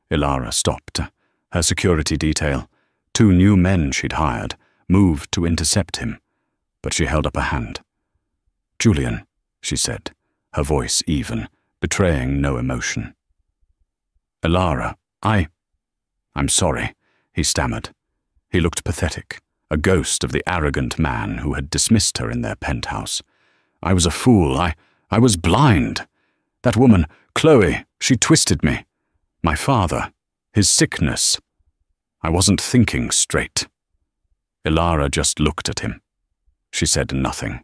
Ilara stopped. Her security detail, 2 new men she'd hired, moved to intercept him, but she held up a hand. "Julian," she said, her voice even, betraying no emotion. "Ilara, I'm sorry," he stammered. He looked pathetic, a ghost of the arrogant man who had dismissed her in their penthouse. "I was a fool. I was blind. That woman, Chloe, she twisted me. My father, his sickness. I wasn't thinking straight." Ilara just looked at him. She said nothing.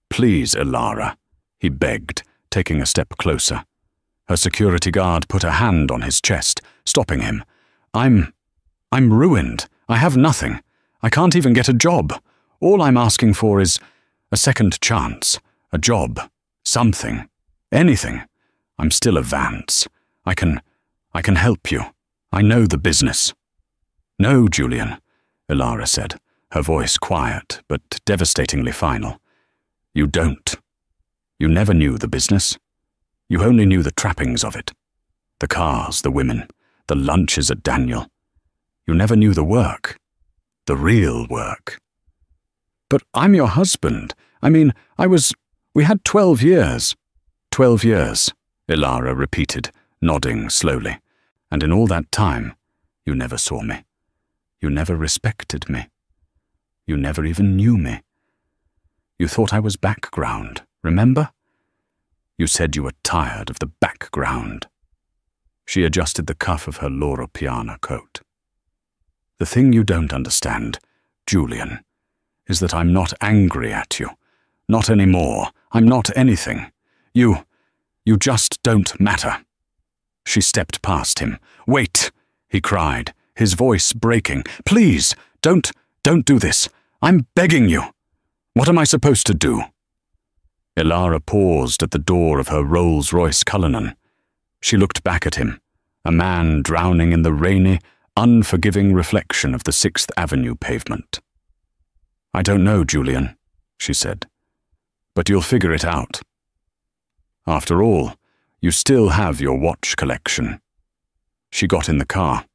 "Please, Ilara," he begged, taking a step closer. Her security guard put a hand on his chest, stopping him. I'm ruined. I have nothing. I can't even get a job. All I'm asking for is a second chance, a job, something, anything. I'm still a Vance. I can help you. I know the business." "No, Julian," Ilara said, her voice quiet but devastatingly final. "You don't. You never knew the business. You only knew the trappings of it. The cars, the women, the lunches at Daniel. You never knew the work. The real work." "But I'm your husband. I mean, we had 12 years. 12 years, Ilara repeated, nodding slowly. "And in all that time, you never saw me. You never respected me. You never even knew me. You thought I was background, remember? You said you were tired of the background." She adjusted the cuff of her Loro Piana coat. "The thing you don't understand, Julian, is that I'm not angry at you. Not anymore. I'm not anything. You just don't matter." She stepped past him. "Wait," he cried, his voice breaking. "Please, don't do this. I'm begging you. What am I supposed to do?" Ilara paused at the door of her Rolls-Royce Cullinan. She looked back at him, a man drowning in the rainy, unforgiving reflection of the 6th Avenue pavement. "I don't know, Julian," she said, "but you'll figure it out. After all, you still have your watch collection." She got in the car.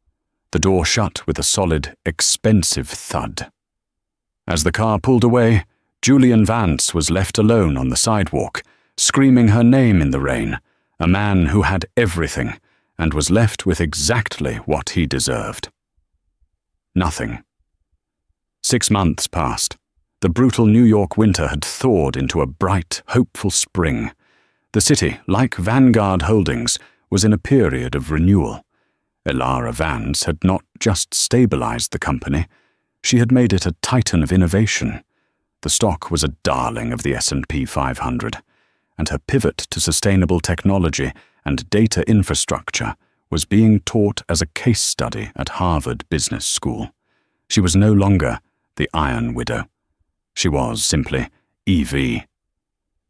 The door shut with a solid, expensive thud. As the car pulled away, Julian Vance was left alone on the sidewalk, screaming her name in the rain, a man who had everything and was left with exactly what he deserved. Nothing. 6 months passed. The brutal New York winter had thawed into a bright, hopeful spring. The city, like Vanguard Holdings, was in a period of renewal. Ilara Vance had not just stabilized the company, she had made it a titan of innovation. The stock was a darling of the S&P 500, and her pivot to sustainable technology and data infrastructure was being taught as a case study at Harvard Business School. She was no longer the Iron Widow. She was simply EV.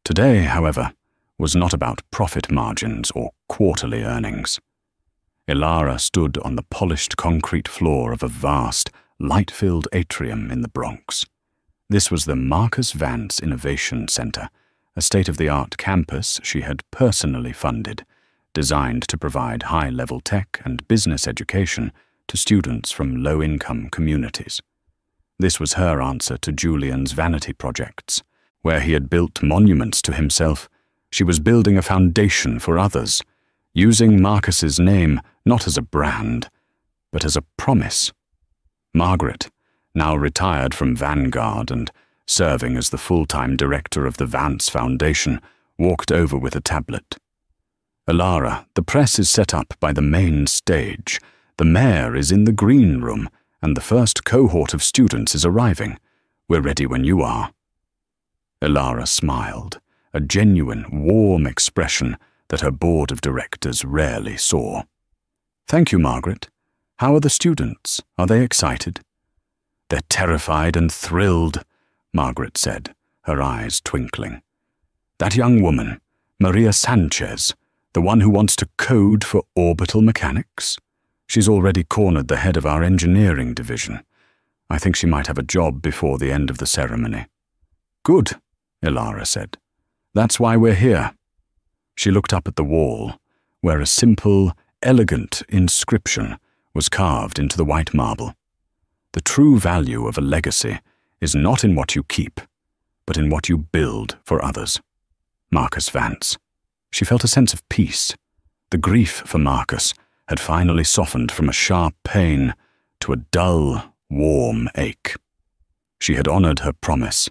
Today, however, was not about profit margins or quarterly earnings. Ilara stood on the polished concrete floor of a vast, light-filled atrium in the Bronx. This was the Marcus Vance Innovation Center, a state-of-the-art campus she had personally funded, designed to provide high-level tech and business education to students from low-income communities. This was her answer to Julian's vanity projects. Where he had built monuments to himself, she was building a foundation for others, using Marcus's name not as a brand, but as a promise. Margaret, now retired from Vanguard and serving as the full-time director of the Vance Foundation, walked over with a tablet. "Alara, the press is set up by the main stage. The mayor is in the green room, and the first cohort of students is arriving. We're ready when you are." Alara smiled, a genuine, warm expression that her board of directors rarely saw. "Thank you, Margaret. How are the students? Are they excited?" "They're terrified and thrilled," Margaret said, her eyes twinkling. "That young woman, Maria Sanchez, the one who wants to code for orbital mechanics? She's already cornered the head of our engineering division. I think she might have a job before the end of the ceremony." "Good," Alara said. "That's why we're here." She looked up at the wall, where a simple, elegant inscription was carved into the white marble. "The true value of a legacy is not in what you keep, but in what you build for others. Marcus Vance." She felt a sense of peace. The grief for Marcus had finally softened from a sharp pain to a dull, warm ache. She had honored her promise.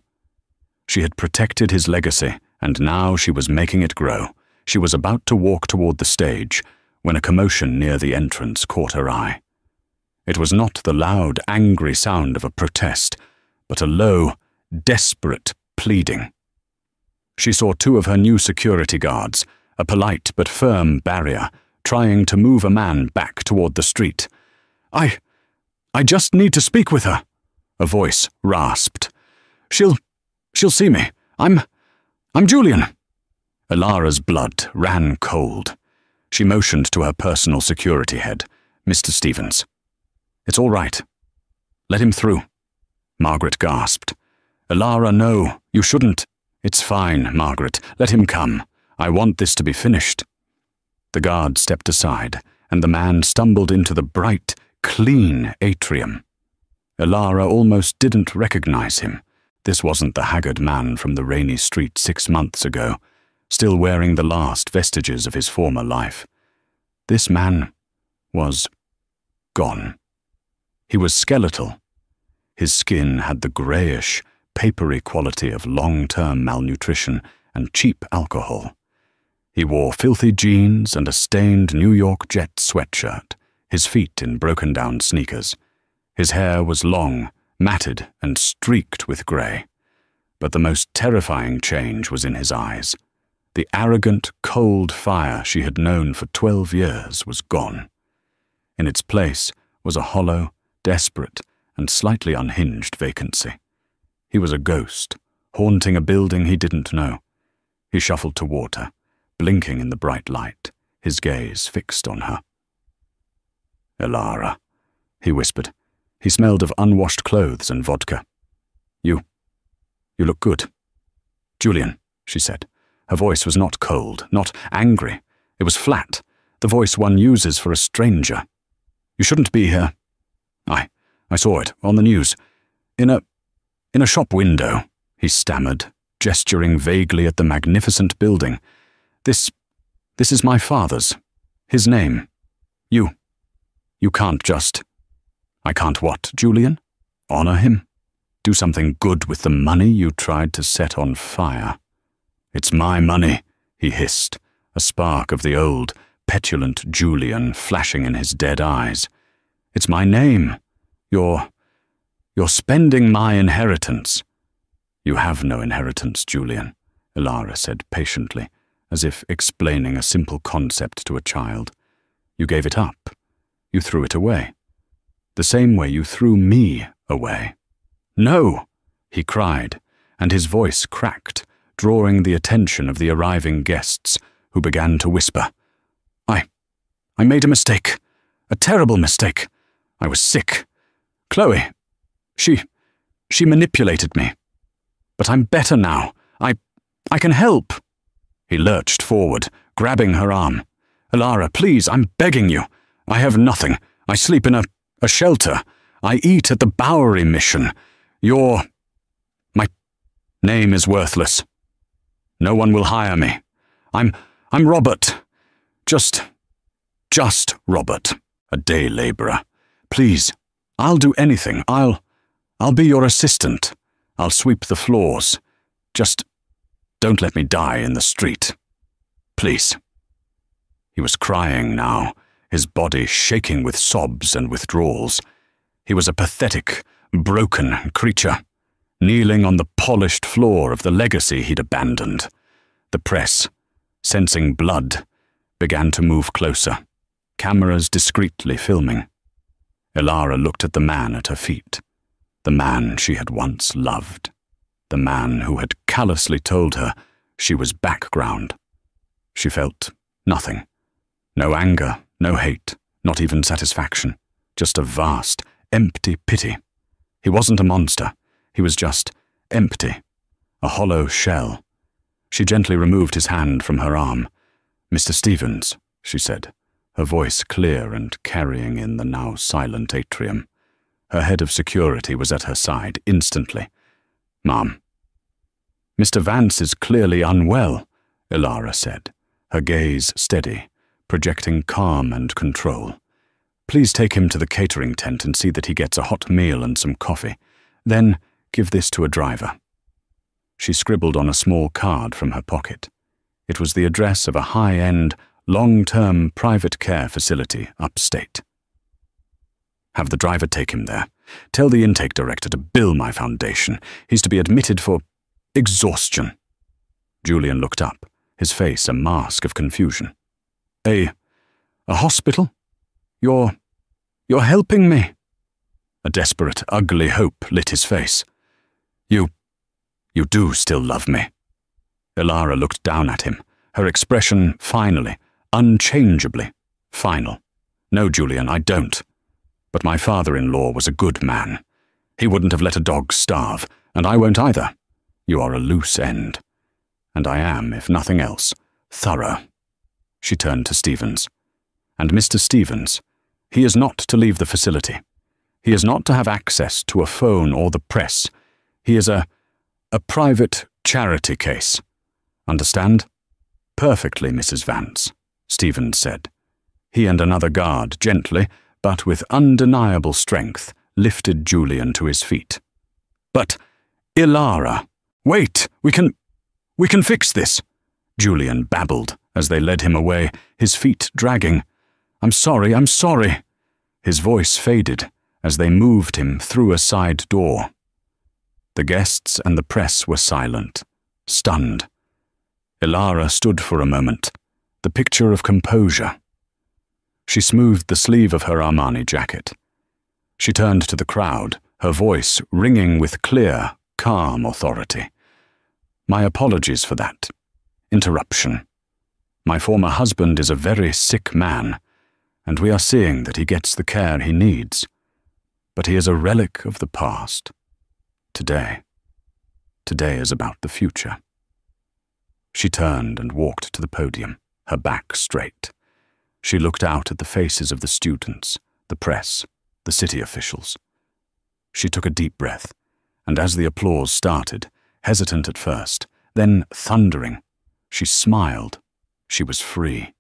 She had protected his legacy, and now she was making it grow. She was about to walk toward the stage when a commotion near the entrance caught her eye. It was not the loud, angry sound of a protest, but a low, desperate pleading. She saw two of her new security guards, a polite but firm barrier, trying to move a man back toward the street. I just need to speak with her," a voice rasped. She'll see me. I'm Julian." Alara's blood ran cold. She motioned to her personal security head, Mr. Stevens. "It's all right. Let him through." Margaret gasped. "Alara, no, you shouldn't." "It's fine, Margaret. Let him come. I want this to be finished." The guard stepped aside, and the man stumbled into the bright, clean atrium. Alara almost didn't recognize him. This wasn't the haggard man from the rainy street 6 months ago, still wearing the last vestiges of his former life. This man was gone. He was skeletal. His skin had the grayish, papery quality of long-term malnutrition and cheap alcohol. He wore filthy jeans and a stained New York Jet sweatshirt, his feet in broken-down sneakers. His hair was long, matted and streaked with grey. But the most terrifying change was in his eyes. The arrogant, cold fire she had known for 12 years was gone. In its place was a hollow, desperate, and slightly unhinged vacancy. He was a ghost, haunting a building he didn't know. He shuffled toward her, blinking in the bright light, his gaze fixed on her. "Alara," he whispered. He smelled of unwashed clothes and vodka. You look good." "Julian," she said. Her voice was not cold, not angry. It was flat, the voice one uses for a stranger. "You shouldn't be here." I saw it, on the news. In a shop window," he stammered, gesturing vaguely at the magnificent building. This is my father's. His name. You can't just..." "I can't what, Julian? Honor him? Do something good with the money you tried to set on fire?" "It's my money," he hissed, a spark of the old, petulant Julian flashing in his dead eyes. "It's my name. You're spending my inheritance." "You have no inheritance, Julian," Alara said patiently, as if explaining a simple concept to a child. "You gave it up. You threw it away. The same way you threw me away." "No!" he cried, and his voice cracked, drawing the attention of the arriving guests, who began to whisper. I made a mistake. A terrible mistake. I was sick. Chloe, she manipulated me. But I'm better now. I can help." He lurched forward, grabbing her arm. "Elara, please, I'm begging you. I have nothing. I sleep in a shelter. I eat at the Bowery mission. My name is worthless. No one will hire me. I'm Robert. Just Robert, a day laborer. Please, I'll do anything. I'll be your assistant. I'll sweep the floors. Just don't let me die in the street. Please." He was crying now, his body shaking with sobs and withdrawals. He was a pathetic, broken creature, kneeling on the polished floor of the legacy he'd abandoned. The press, sensing blood, began to move closer, cameras discreetly filming. Elara looked at the man at her feet, the man she had once loved, the man who had callously told her she was background. She felt nothing. No anger, no hate, not even satisfaction, just a vast, empty pity. He wasn't a monster. He was just empty, a hollow shell. She gently removed his hand from her arm. "Mr. Stevens," she said, her voice clear and carrying in the now silent atrium. Her head of security was at her side instantly. "Ma'am." "Mr. Vance is clearly unwell," Elara said, her gaze steady, projecting calm and control. "Please take him to the catering tent and see that he gets a hot meal and some coffee. Then give this to a driver." She scribbled on a small card from her pocket. It was the address of a high-end, long-term private care facility upstate. "Have the driver take him there. Tell the intake director to bill my foundation. He's to be admitted for exhaustion." Julian looked up, his face a mask of confusion. A hospital? You're helping me?" A desperate, ugly hope lit his face. You do still love me." Elara looked down at him, her expression finally, unchangeably, final. "No, Julian, I don't. But my father-in-law was a good man. He wouldn't have let a dog starve, and I won't either. You are a loose end. And I am, if nothing else, thorough." She turned to Stevens. "And Mr. Stevens, he is not to leave the facility. He is not to have access to a phone or the press. He is a private charity case. Understand?" "Perfectly, Mrs. Vance," Stevens said. He and another guard gently, but with undeniable strength, lifted Julian to his feet. "But, Elara, wait, we can fix this," Julian babbled as they led him away, his feet dragging. I'm sorry." His voice faded as they moved him through a side door. The guests and the press were silent, stunned. Elara stood for a moment, the picture of composure. She smoothed the sleeve of her Armani jacket. She turned to the crowd, her voice ringing with clear, calm authority. "My apologies for that interruption. My former husband is a very sick man, and we are seeing that he gets the care he needs. But he is a relic of the past. Today is about the future." She turned and walked to the podium, her back straight. She looked out at the faces of the students, the press, the city officials. She took a deep breath, and as the applause started, hesitant at first, then thundering, she smiled. She was free.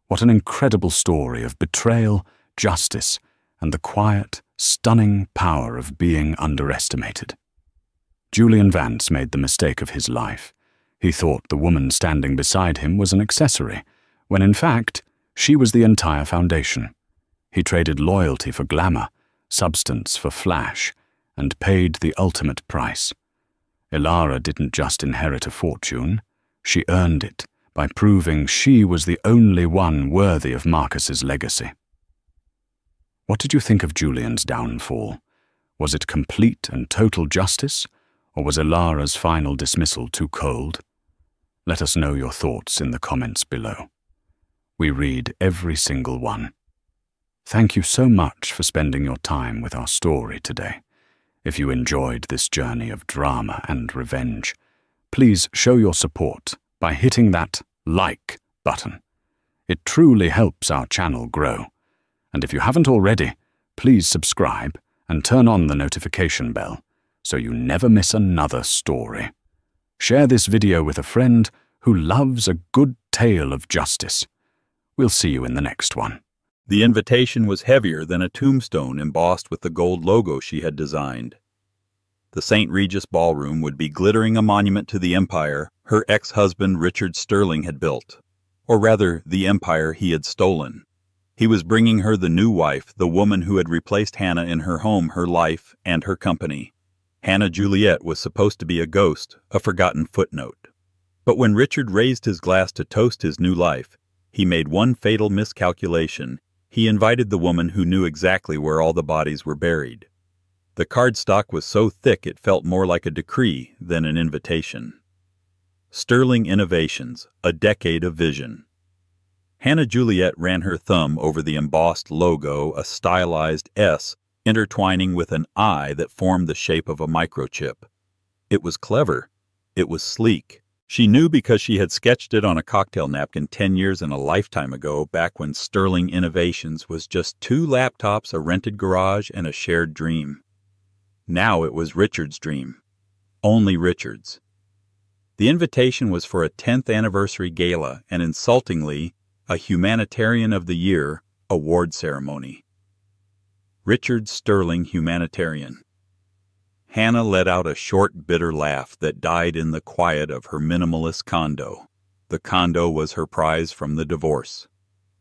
What an incredible story of betrayal, justice, and the quiet, stunning power of being underestimated. Julian Vance made the mistake of his life. He thought the woman standing beside him was an accessory, when in fact, she was the entire foundation. He traded loyalty for glamour, substance for flash, and paid the ultimate price. Elara didn't just inherit a fortune, she earned it by proving she was the only one worthy of Marcus's legacy. What did you think of Julian's downfall? Was it complete and total justice, or was Elara's final dismissal too cold? Let us know your thoughts in the comments below. We read every single one. Thank you so much for spending your time with our story today. If you enjoyed this journey of drama and revenge, please show your support by hitting that like button. It truly helps our channel grow. And if you haven't already, please subscribe and turn on the notification bell so you never miss another story. Share this video with a friend who loves a good tale of justice. We'll see you in the next one. The invitation was heavier than a tombstone embossed with the gold logo she had designed. The St. Regis Ballroom would be glittering a monument to the empire her ex-husband Richard Sterling had built, or rather, the empire he had stolen. He was bringing her the new wife, the woman who had replaced Hannah in her home, her life, and her company. Hannah Juliet was supposed to be a ghost, a forgotten footnote. But when Richard raised his glass to toast his new life, he made one fatal miscalculation. He invited the woman who knew exactly where all the bodies were buried. The cardstock was so thick it felt more like a decree than an invitation. Sterling Innovations, a decade of vision. Hannah Juliet ran her thumb over the embossed logo, a stylized S intertwining with an I that formed the shape of a microchip. It was clever. It was sleek. She knew because she had sketched it on a cocktail napkin 10 years and a lifetime ago, back when Sterling Innovations was just 2 laptops, a rented garage, and a shared dream. Now it was Richard's dream. Only Richard's. The invitation was for a 10th anniversary gala and, insultingly, a Humanitarian of the Year award ceremony. Richard Sterling Humanitarian. Hannah let out a short, bitter laugh that died in the quiet of her minimalist condo. The condo was her prize from the divorce.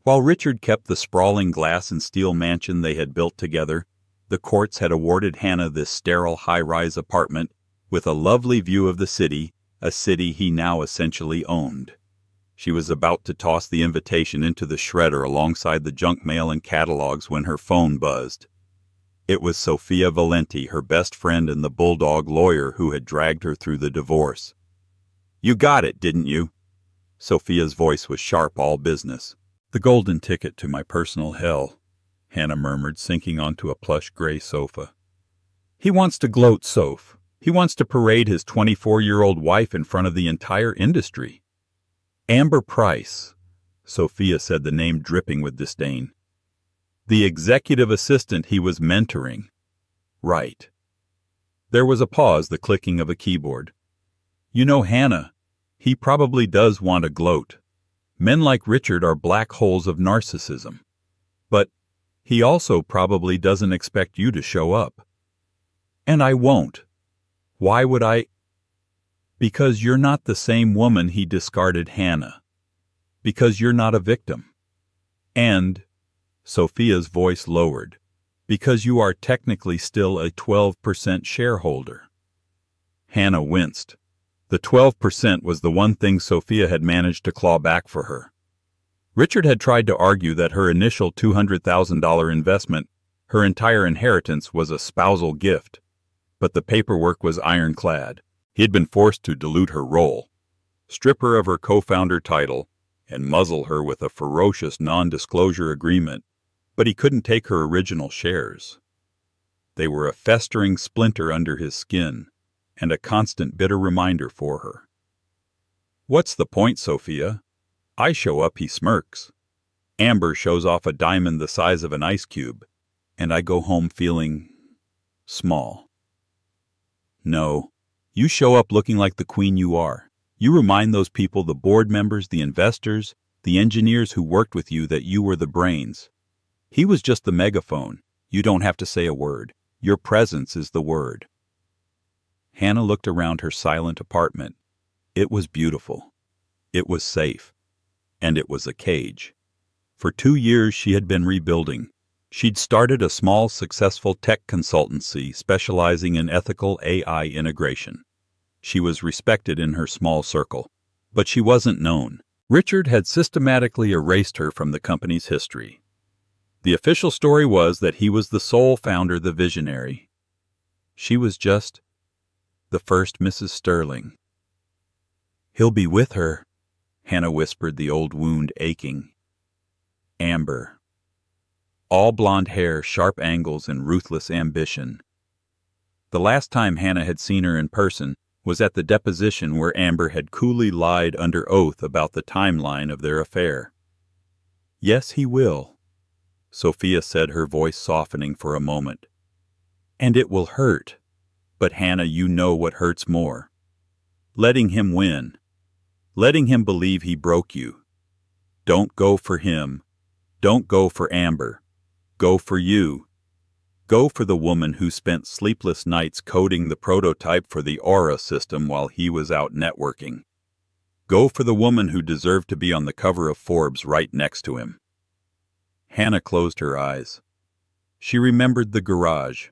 While Richard kept the sprawling glass and steel mansion they had built together, the courts had awarded Hannah this sterile high-rise apartment with a lovely view of the city, a city he now essentially owned. She was about to toss the invitation into the shredder alongside the junk mail and catalogs when her phone buzzed. It was Sophia Valenti, her best friend and the bulldog lawyer who had dragged her through the divorce. "You got it, didn't you?" Sophia's voice was sharp, all business. "The golden ticket to my personal hell," Hannah murmured, sinking onto a plush gray sofa. "He wants to gloat, Soph. He wants to parade his 24-year-old wife in front of the entire industry." "Amber Price," Sophia said, the name dripping with disdain. "The executive assistant he was mentoring." "Right." There was a pause, the clicking of a keyboard. "You know, Hannah, he probably does want to gloat. Men like Richard are black holes of narcissism. But he also probably doesn't expect you to show up." "And I won't. Why would I?" "Because you're not the same woman he discarded Hannah. Because you're not a victim. And," Sophia's voice lowered, "because you are technically still a 12% shareholder." Hannah winced. The 12% was the one thing Sophia had managed to claw back for her. Richard had tried to argue that her initial $200,000 investment, her entire inheritance, was a spousal gift. But the paperwork was ironclad. He had been forced to dilute her role, strip her of her co-founder title, and muzzle her with a ferocious non-disclosure agreement, but he couldn't take her original shares. They were a festering splinter under his skin, and a constant bitter reminder for her. "What's the point, Sophia? I show up," he smirks. "Amber shows off a diamond the size of an ice cube, and I go home feeling small." "No, you show up looking like the queen you are. You remind those people, the board members, the investors, the engineers who worked with you, that you were the brains. He was just the megaphone. You don't have to say a word. Your presence is the word." Hannah looked around her silent apartment. It was beautiful. It was safe. And it was a cage. For 2 years she had been rebuilding. She'd started a small, successful tech consultancy specializing in ethical AI integration. She was respected in her small circle, but she wasn't known. Richard had systematically erased her from the company's history. The official story was that he was the sole founder, the visionary. She was just the first Mrs. Sterling. "He'll be with her," Hannah whispered, the old wound aching. Amber. All blonde hair, sharp angles, and ruthless ambition. The last time Hannah had seen her in person, was at the deposition where Amber had coolly lied under oath about the timeline of their affair. "Yes, he will," Sophia said, her voice softening for a moment. "And it will hurt. But Hannah, you know what hurts more. Letting him win. Letting him believe he broke you. Don't go for him. Don't go for Amber. Go for you. Go for the woman who spent sleepless nights coding the prototype for the Aura system while he was out networking. Go for the woman who deserved to be on the cover of Forbes right next to him." Hannah closed her eyes. She remembered the garage,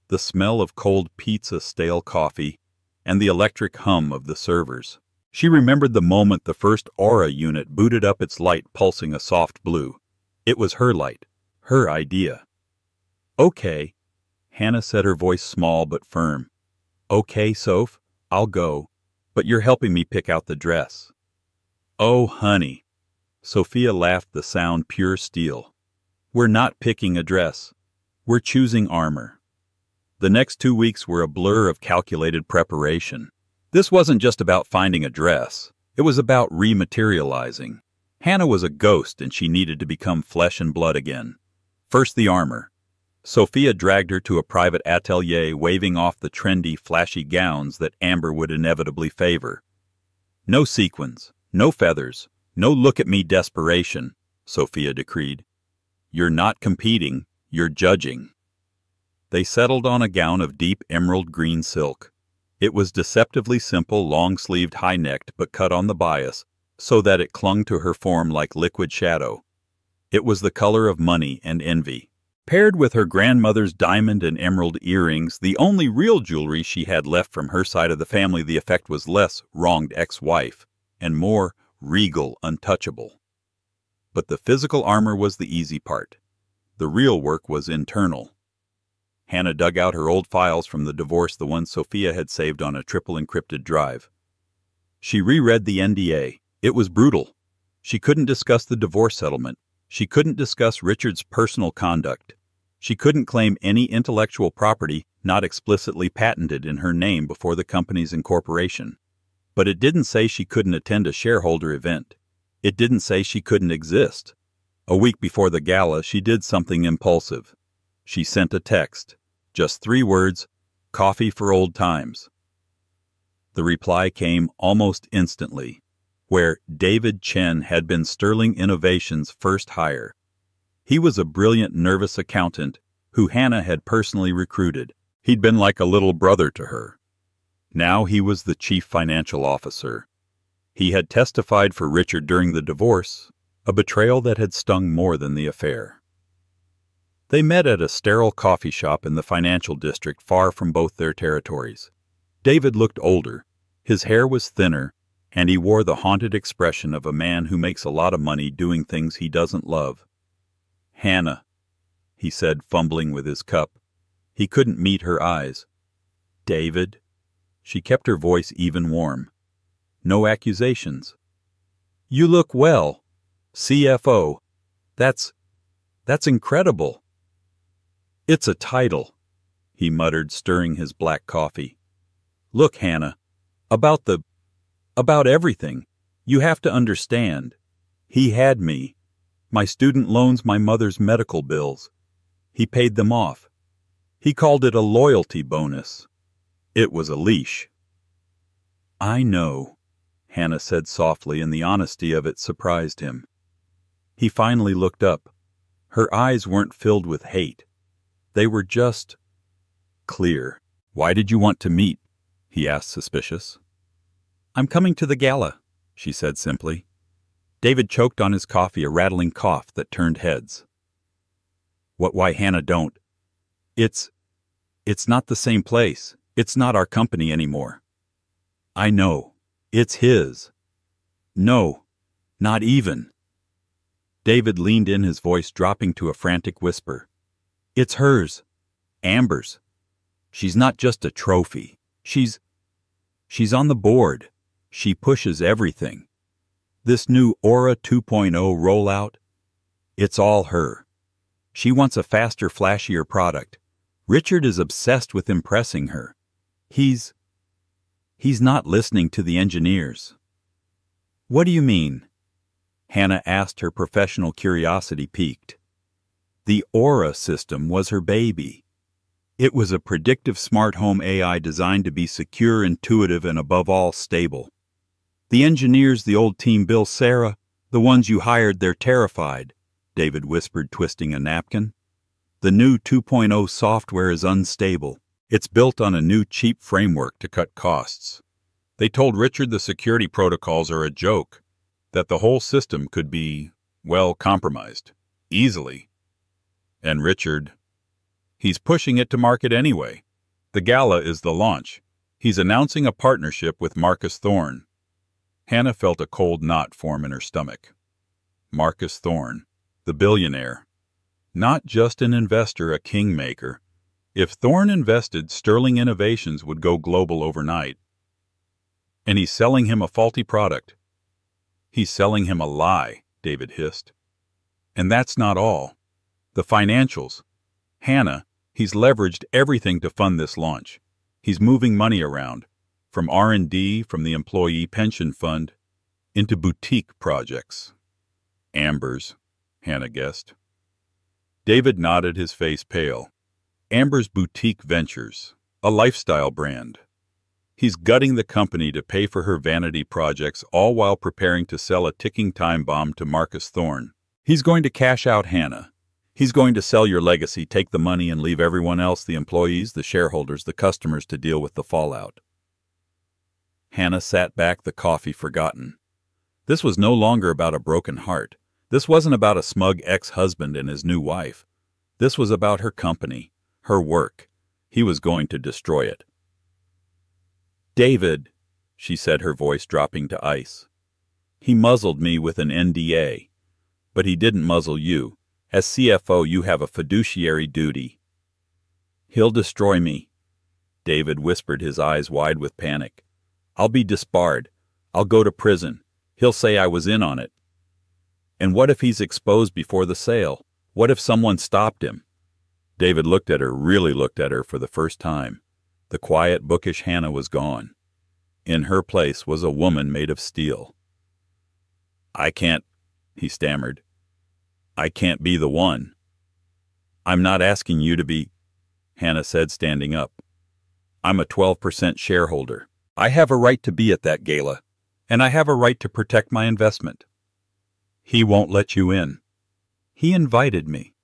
the smell of cold pizza, stale coffee, and the electric hum of the servers. She remembered the moment the first Aura unit booted up, its light pulsing a soft blue. It was her light, her idea. "Okay," Hannah said, her voice small but firm. "Okay, Soph, I'll go, but you're helping me pick out the dress." "Oh, honey." Sophia laughed, the sound pure steel. "We're not picking a dress. We're choosing armor." The next 2 weeks were a blur of calculated preparation. This wasn't just about finding a dress. It was about rematerializing. Hannah was a ghost, and she needed to become flesh and blood again. First, the armor. Sophia dragged her to a private atelier, waving off the trendy, flashy gowns that Amber would inevitably favor. "No sequins, no feathers, no look-at-me desperation," Sophia decreed. "You're not competing, you're judging." They settled on a gown of deep emerald green silk. It was deceptively simple, long-sleeved, high-necked, but cut on the bias, so that it clung to her form like liquid shadow. It was the color of money and envy. Paired with her grandmother's diamond and emerald earrings, the only real jewelry she had left from her side of the family, the effect was less wronged ex-wife and more regal, untouchable. But the physical armor was the easy part. The real work was internal. Hannah dug out her old files from the divorce, the ones Sophia had saved on a triple encrypted drive. She reread the NDA. It was brutal. She couldn't discuss the divorce settlement. She couldn't discuss Richard's personal conduct. She couldn't claim any intellectual property not explicitly patented in her name before the company's incorporation. But it didn't say she couldn't attend a shareholder event. It didn't say she couldn't exist. A week before the gala, she did something impulsive. She sent a text. Just 3 words, "Coffee for old times." The reply came almost instantly, where David Chen had been Sterling Innovations' first hire. He was a brilliant, nervous accountant who Hannah had personally recruited. He'd been like a little brother to her. Now he was the chief financial officer. He had testified for Richard during the divorce, a betrayal that had stung more than the affair. They met at a sterile coffee shop in the financial district, far from both their territories. David looked older, his hair was thinner, and he wore the haunted expression of a man who makes a lot of money doing things he doesn't love. "Hannah," he said, fumbling with his cup. He couldn't meet her eyes. "David." She kept her voice even warm. No accusations. "You look well. CFO. That's incredible." "It's a title," he muttered, stirring his black coffee. "Look, Hannah, about everything. You have to understand. He had me. My student loans, my mother's medical bills. He paid them off. He called it a loyalty bonus. It was a leash." "I know," Hannah said softly, and the honesty of it surprised him. He finally looked up. Her eyes weren't filled with hate. They were just clear. "Why did you want to meet?" he asked, suspicious. "I'm coming to the gala," she said simply. David choked on his coffee, a rattling cough that turned heads. Why, Hannah, don't. It's not the same place. It's not our company anymore." "I know. It's his." "No, not even." David leaned in, his voice dropping to a frantic whisper. "It's hers. Amber's. She's not just a trophy. She's on the board. She pushes everything. This new Aura 2.0 rollout, it's all her. She wants a faster, flashier product. Richard is obsessed with impressing her. He's He's not listening to the engineers." "What do you mean?" Hannah asked, her professional curiosity piqued. The Aura system was her baby. It was a predictive smart home AI designed to be secure, intuitive, and above all, stable. "The engineers, the old team, Bill, Sarah, the ones you hired, they're terrified," David whispered, twisting a napkin. "The new 2.0 software is unstable. It's built on a new cheap framework to cut costs. They told Richard the security protocols are a joke, that the whole system could be, well, compromised. Easily. And Richard, he's pushing it to market anyway. The gala is the launch. He's announcing a partnership with Marcus Thorne." Hannah felt a cold knot form in her stomach. Marcus Thorne, the billionaire. Not just an investor, a kingmaker. If Thorne invested, Sterling Innovations would go global overnight. And he's selling him a faulty product. "He's selling him a lie," David hissed. "And that's not all. The financials. Hannah, he's leveraged everything to fund this launch. He's moving money around, from R&D, from the employee pension fund, into boutique projects." "Amber's," Hannah guessed. David nodded, his face pale. "Amber's Boutique Ventures, a lifestyle brand. He's gutting the company to pay for her vanity projects, all while preparing to sell a ticking time bomb to Marcus Thorne. He's going to cash out Hannah. He's going to sell your legacy, take the money, and leave everyone else, the employees, the shareholders, the customers, to deal with the fallout." Hannah sat back, the coffee forgotten. This was no longer about a broken heart. This wasn't about a smug ex-husband and his new wife. This was about her company, her work. He was going to destroy it. "David," she said, her voice dropping to ice. "He muzzled me with an NDA. But he didn't muzzle you. As CFO, you have a fiduciary duty." "He'll destroy me," David whispered, his eyes wide with panic. "I'll be disbarred. I'll go to prison. He'll say I was in on it." "And what if he's exposed before the sale? What if someone stopped him?" David looked at her, really looked at her for the first time. The quiet, bookish Hannah was gone. In her place was a woman made of steel. "I can't," he stammered. "I can't be the one." "I'm not asking you to be," Hannah said, standing up. "I'm a 12% shareholder. I have a right to be at that gala, and I have a right to protect my investment." "He won't let you in." "He invited me."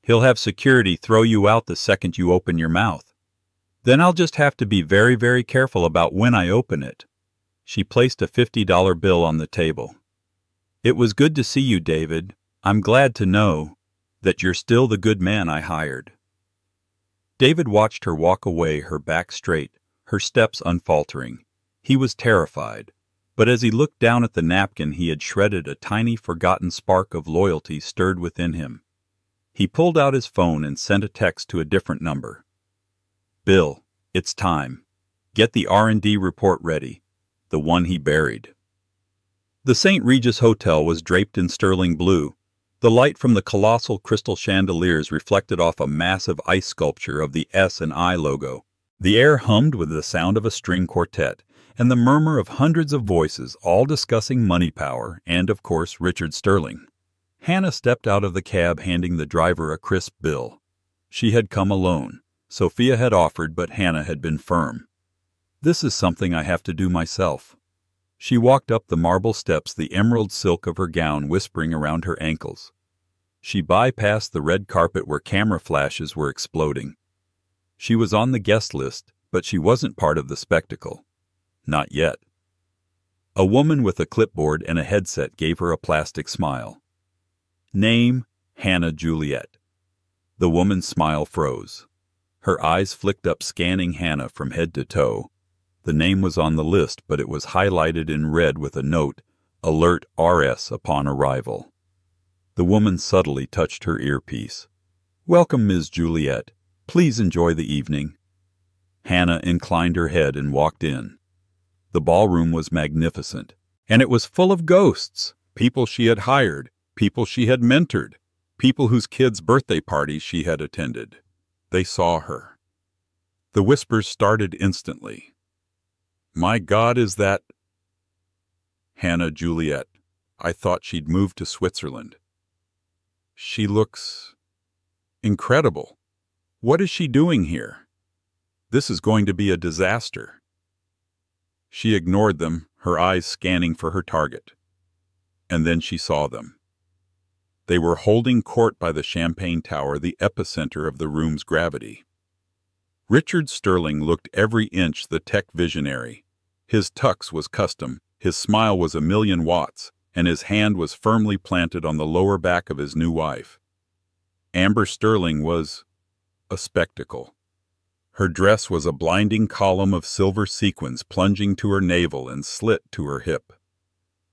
"He'll have security throw you out the second you open your mouth." "Then I'll just have to be very, very careful about when I open it." She placed a $50 bill on the table. "It was good to see you, David. I'm glad to know that you're still the good man I hired." David watched her walk away, her back straight, her steps unfaltering. He was terrified, but as he looked down at the napkin he had shredded, a tiny forgotten spark of loyalty stirred within him. He pulled out his phone and sent a text to a different number. "Bill, it's time. Get the R&D report ready." The one he buried. The St. Regis Hotel was draped in sterling blue. The light from the colossal crystal chandeliers reflected off a massive ice sculpture of the S and I logo. The air hummed with the sound of a string quartet, and the murmur of hundreds of voices, all discussing money power and, of course, Richard Sterling. Hannah stepped out of the cab, handing the driver a crisp bill. She had come alone. Sophia had offered, but Hannah had been firm. "This is something I have to do myself." She walked up the marble steps, the emerald silk of her gown whispering around her ankles. She bypassed the red carpet where camera flashes were exploding. She was on the guest list, but she wasn't part of the spectacle. Not yet. A woman with a clipboard and a headset gave her a plastic smile. "Name, Hannah Juliet." The woman's smile froze. Her eyes flicked up, scanning Hannah from head to toe. The name was on the list, but it was highlighted in red with a note, "Alert RS upon arrival." The woman subtly touched her earpiece. "Welcome, Ms. Juliet. Please enjoy the evening." Hannah inclined her head and walked in. The ballroom was magnificent, and it was full of ghosts, people she had hired, people she had mentored, people whose kids' birthday parties she had attended. They saw her. The whispers started instantly. My God, is that Hannah Juliet? I thought she'd moved to Switzerland. She looks incredible. What is she doing here? This is going to be a disaster. She ignored them, her eyes scanning for her target. And then she saw them. They were holding court by the Champagne Tower, the epicenter of the room's gravity. Richard Sterling looked every inch the tech visionary. His tux was custom, his smile was 1,000,000 watts, and his hand was firmly planted on the lower back of his new wife. Amber Sterling was a spectacle. Her dress was a blinding column of silver sequins plunging to her navel and slit to her hip.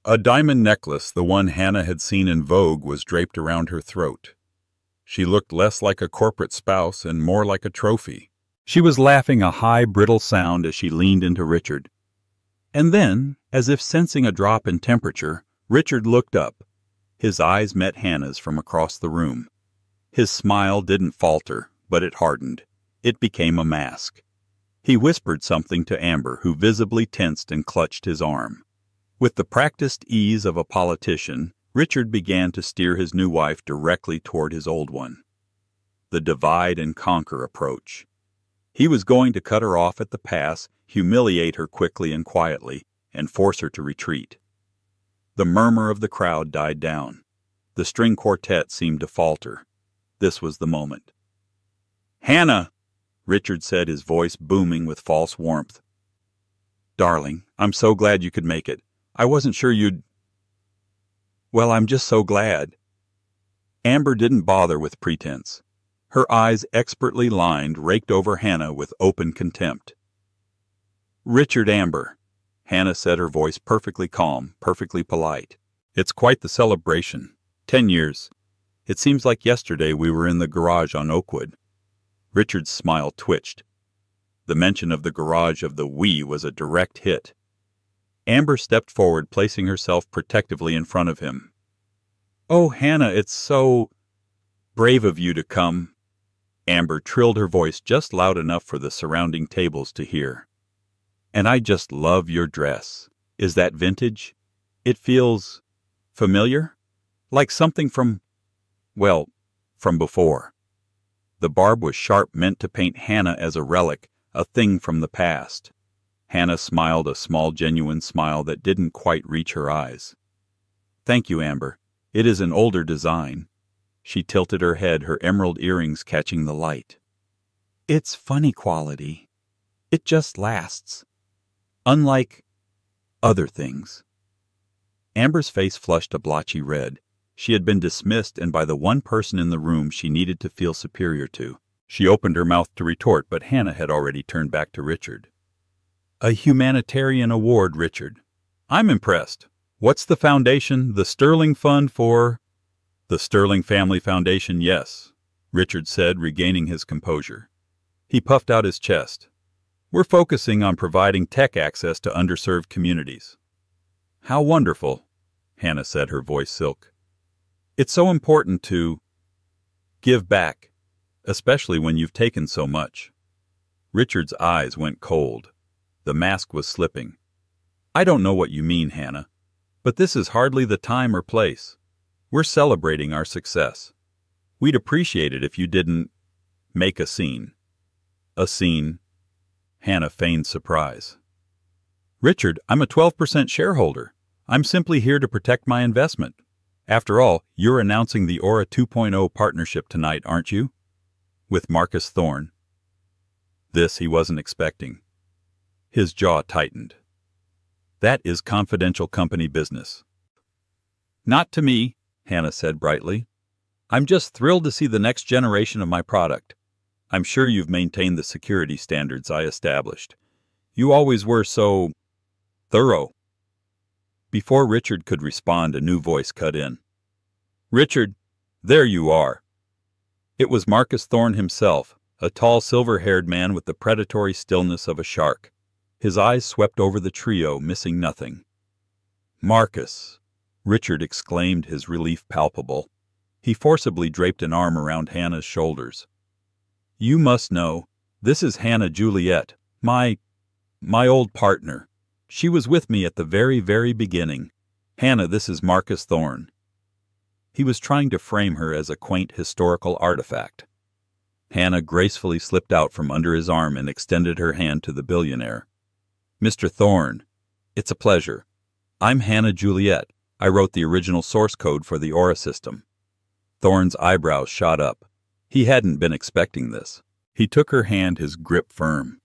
A diamond necklace, the one Hannah had seen in Vogue, was draped around her throat. She looked less like a corporate spouse and more like a trophy. She was laughing a high, brittle sound as she leaned into Richard. And then, as if sensing a drop in temperature, Richard looked up. His eyes met Hannah's from across the room. His smile didn't falter, but it hardened. It became a mask. He whispered something to Amber, who visibly tensed and clutched his arm. With the practiced ease of a politician, Richard began to steer his new wife directly toward his old one. The divide-and-conquer approach. He was going to cut her off at the pass, humiliate her quickly and quietly, and force her to retreat. The murmur of the crowd died down. The string quartet seemed to falter. This was the moment. "Hannah!" Richard said, his voice booming with false warmth. "Darling, I'm so glad you could make it. I wasn't sure you'd—" "Well, I'm just so glad." Amber didn't bother with pretense. Her eyes, expertly lined, raked over Hannah with open contempt. "Richard Amber," Hannah said, her voice perfectly calm, perfectly polite. "It's quite the celebration. 10 years. It seems like yesterday we were in the garage on Oakwood." Richard's smile twitched. The mention of the garage of the we was a direct hit. Amber stepped forward, placing herself protectively in front of him. "Oh, Hannah, it's so brave of you to come." Amber trilled her voice just loud enough for the surrounding tables to hear. "And I just love your dress. Is that vintage? It feels familiar? Like something from before." The barb was sharp, meant to paint Hannah as a relic, a thing from the past. Hannah smiled a small, genuine smile that didn't quite reach her eyes. "Thank you, Amber. It is an older design." She tilted her head, her emerald earrings catching the light. "It's funny quality. It just lasts. Unlike other things." Amber's face flushed a blotchy red. She had been dismissed, and by the one person in the room she needed to feel superior to. She opened her mouth to retort, but Hannah had already turned back to Richard. "A humanitarian award, Richard. I'm impressed. What's the foundation? The Sterling Fund for—" "The Sterling Family Foundation, yes," Richard said, regaining his composure. He puffed out his chest. "We're focusing on providing tech access to underserved communities." "How wonderful," Hannah said, her voice silk. "It's so important to give back, especially when you've taken so much." Richard's eyes went cold. The mask was slipping. "I don't know what you mean, Hannah, but this is hardly the time or place. We're celebrating our success. We'd appreciate it if you didn't make a scene." "A scene?" Hannah feigned surprise. "Richard, I'm a 12% shareholder. I'm simply here to protect my investment. After all, you're announcing the Aura 2.0 partnership tonight, aren't you? With Marcus Thorne." This he wasn't expecting. His jaw tightened. "That is confidential company business." "Not to me," Hannah said brightly. "I'm just thrilled to see the next generation of my product. I'm sure you've maintained the security standards I established. You always were so thorough." Before Richard could respond, a new voice cut in. "Richard, there you are." It was Marcus Thorne himself, a tall, silver-haired man with the predatory stillness of a shark. His eyes swept over the trio, missing nothing. "Marcus!" Richard exclaimed, his relief palpable. He forcibly draped an arm around Hannah's shoulders. "You must know, this is Hannah Juliet, my old partner. She was with me at the very, very beginning. Hannah, this is Marcus Thorne." He was trying to frame her as a quaint historical artifact. Hannah gracefully slipped out from under his arm and extended her hand to the billionaire. "Mr. Thorne, it's a pleasure. I'm Hannah Juliet. I wrote the original source code for the Aura system." Thorne's eyebrows shot up. He hadn't been expecting this. He took her hand, his grip firm.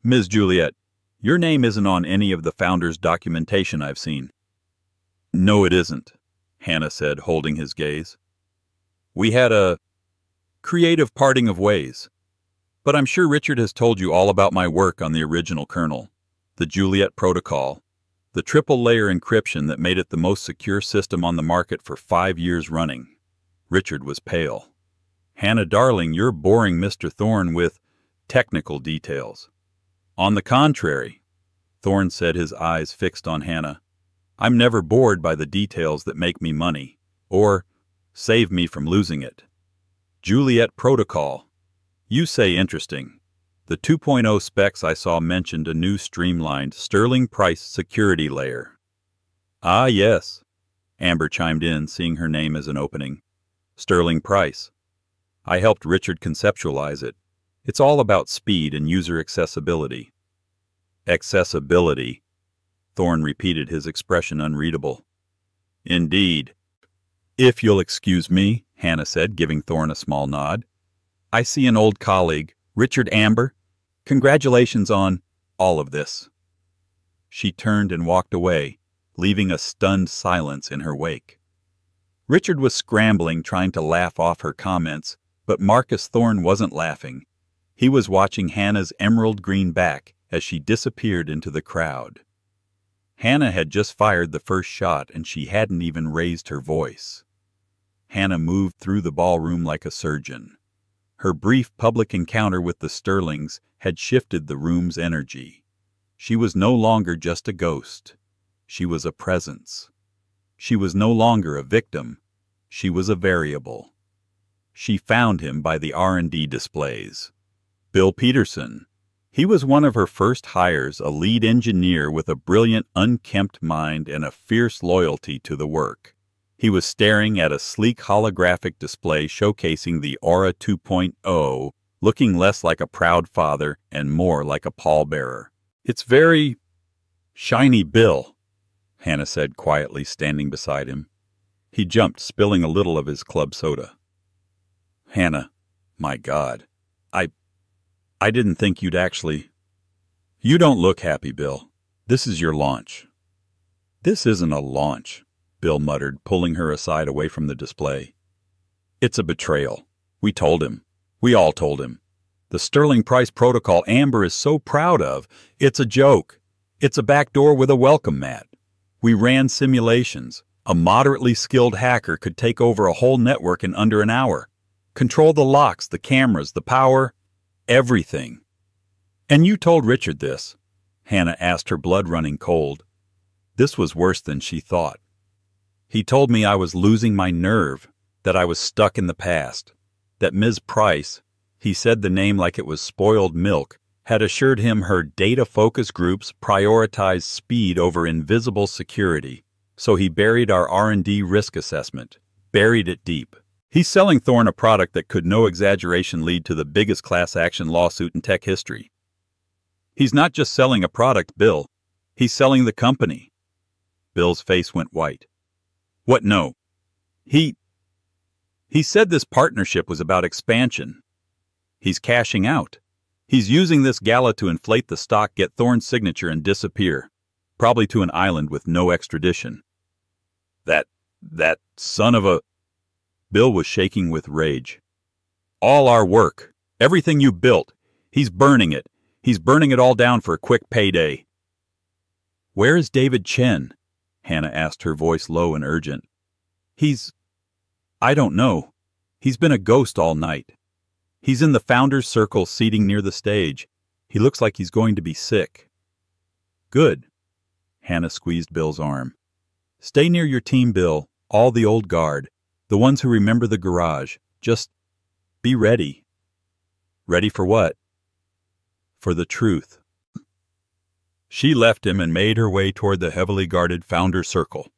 "Ms. Juliet, your name isn't on any of the Founder's documentation I've seen." "No, it isn't," Hannah said, holding his gaze. "We had a creative parting of ways. But I'm sure Richard has told you all about my work on the original kernel, the Juliet Protocol, the triple-layer encryption that made it the most secure system on the market for 5 years running." Richard was pale. "Hannah, darling, you're boring Mr. Thorne with technical details." "On the contrary," Thorne said, his eyes fixed on Hannah, "I'm never bored by the details that make me money, or save me from losing it. Juliet Protocol. You say interesting. The 2.0 specs I saw mentioned a new streamlined Sterling Price security layer." "Ah, yes," Amber chimed in, seeing her name as an opening. "Sterling Price. I helped Richard conceptualize it. It's all about speed and user accessibility." "Accessibility," Thorne repeated, his expression unreadable. "Indeed. If you'll excuse me," Hannah said, giving Thorne a small nod. "I see an old colleague, Richard Amber. Congratulations on all of this." She turned and walked away, leaving a stunned silence in her wake. Richard was scrambling, trying to laugh off her comments, but Marcus Thorne wasn't laughing. He was watching Hannah's emerald green back as she disappeared into the crowd. Hannah had just fired the first shot, and she hadn't even raised her voice. Hannah moved through the ballroom like a surgeon. Her brief public encounter with the Sterlings had shifted the room's energy. She was no longer just a ghost. She was a presence. She was no longer a victim. She was a variable. She found him by the R&D displays. Bill Peterson. He was one of her first hires, a lead engineer with a brilliant, unkempt mind and a fierce loyalty to the work. He was staring at a sleek holographic display showcasing the Aura 2.0, looking less like a proud father and more like a pallbearer. "It's very shiny, Bill," Hannah said quietly, standing beside him. He jumped, spilling a little of his club soda. "Hannah, my God, I didn't think you'd actually—" "You don't look happy, Bill. This is your launch." "This isn't a launch," Bill muttered, pulling her aside away from the display. "It's a betrayal. We told him. We all told him. The Sterling Price Protocol Amber is so proud of, it's a joke. It's a backdoor with a welcome mat. We ran simulations. A moderately skilled hacker could take over a whole network in under an hour. Control the locks, the cameras, the power, everything." "And you told Richard this?" Hannah asked, her blood running cold. This was worse than she thought. "He told me I was losing my nerve, that I was stuck in the past, that Ms. Price," he said the name like it was spoiled milk, "had assured him her data focus groups prioritized speed over invisible security. So he buried our R&D risk assessment, buried it deep. He's selling Thorne a product that could, no exaggeration, lead to the biggest class action lawsuit in tech history. He's not just selling a product, Bill. He's selling the company." Bill's face went white. "What, no? He said this partnership was about expansion. He's cashing out. He's using this gala to inflate the stock, get Thorne's signature, and disappear. Probably to an island with no extradition. That son of a—" Bill was shaking with rage. "All our work, everything you built, he's burning it. He's burning it all down for a quick payday." "Where is David Chen?" Hannah asked, her voice low and urgent. I don't know. He's been a ghost all night. He's in the Founder's Circle seating near the stage. He looks like he's going to be sick." "Good." Hannah squeezed Bill's arm. "Stay near your team, Bill, all the old guard, the ones who remember the garage. Just be ready." "Ready for what?" "For the truth." She left him and made her way toward the heavily guarded Founder's Circle.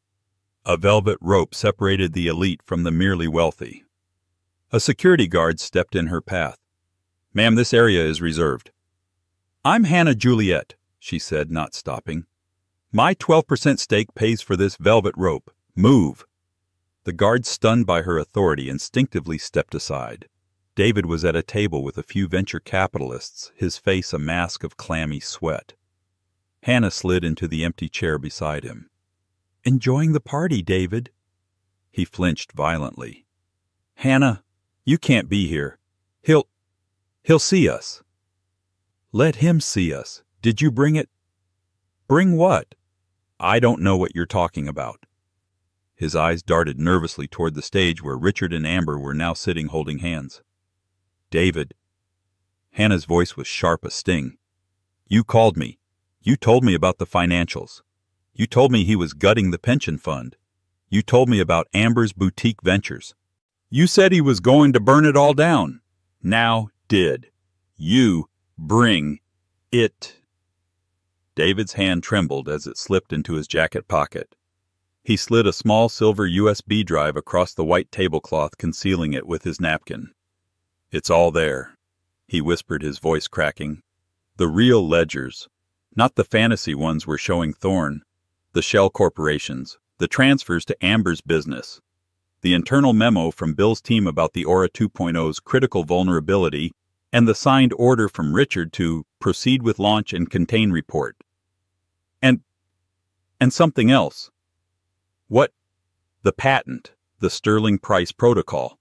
A velvet rope separated the elite from the merely wealthy. A security guard stepped in her path. "Ma'am, this area is reserved." "I'm Hannah Juliet," she said, not stopping. "My 12% stake pays for this velvet rope. Move." The guard, stunned by her authority, instinctively stepped aside. David was at a table with a few venture capitalists, his face a mask of clammy sweat. Hannah slid into the empty chair beside him. "Enjoying the party, David?" He flinched violently. "Hannah, you can't be here. He'll see us." "Let him see us. Did you bring it?" "Bring what?" "I don't know what you're talking about." His eyes darted nervously toward the stage where Richard and Amber were now sitting holding hands. "David." Hannah's voice was sharp as sting. "You called me. You told me about the financials. You told me he was gutting the pension fund. You told me about Amber's boutique ventures. You said he was going to burn it all down. Now did you bring it?" David's hand trembled as it slipped into his jacket pocket. He slid a small silver USB drive across the white tablecloth, concealing it with his napkin. "It's all there," he whispered, his voice cracking. "The real ledgers, not the fantasy ones we're showing Thorne, the shell corporations, the transfers to Amber's business, the internal memo from Bill's team about the Aura 2.0's critical vulnerability, and the signed order from Richard to proceed with launch and contain report. And something else." "What?" "The patent, the Sterling Price Protocol.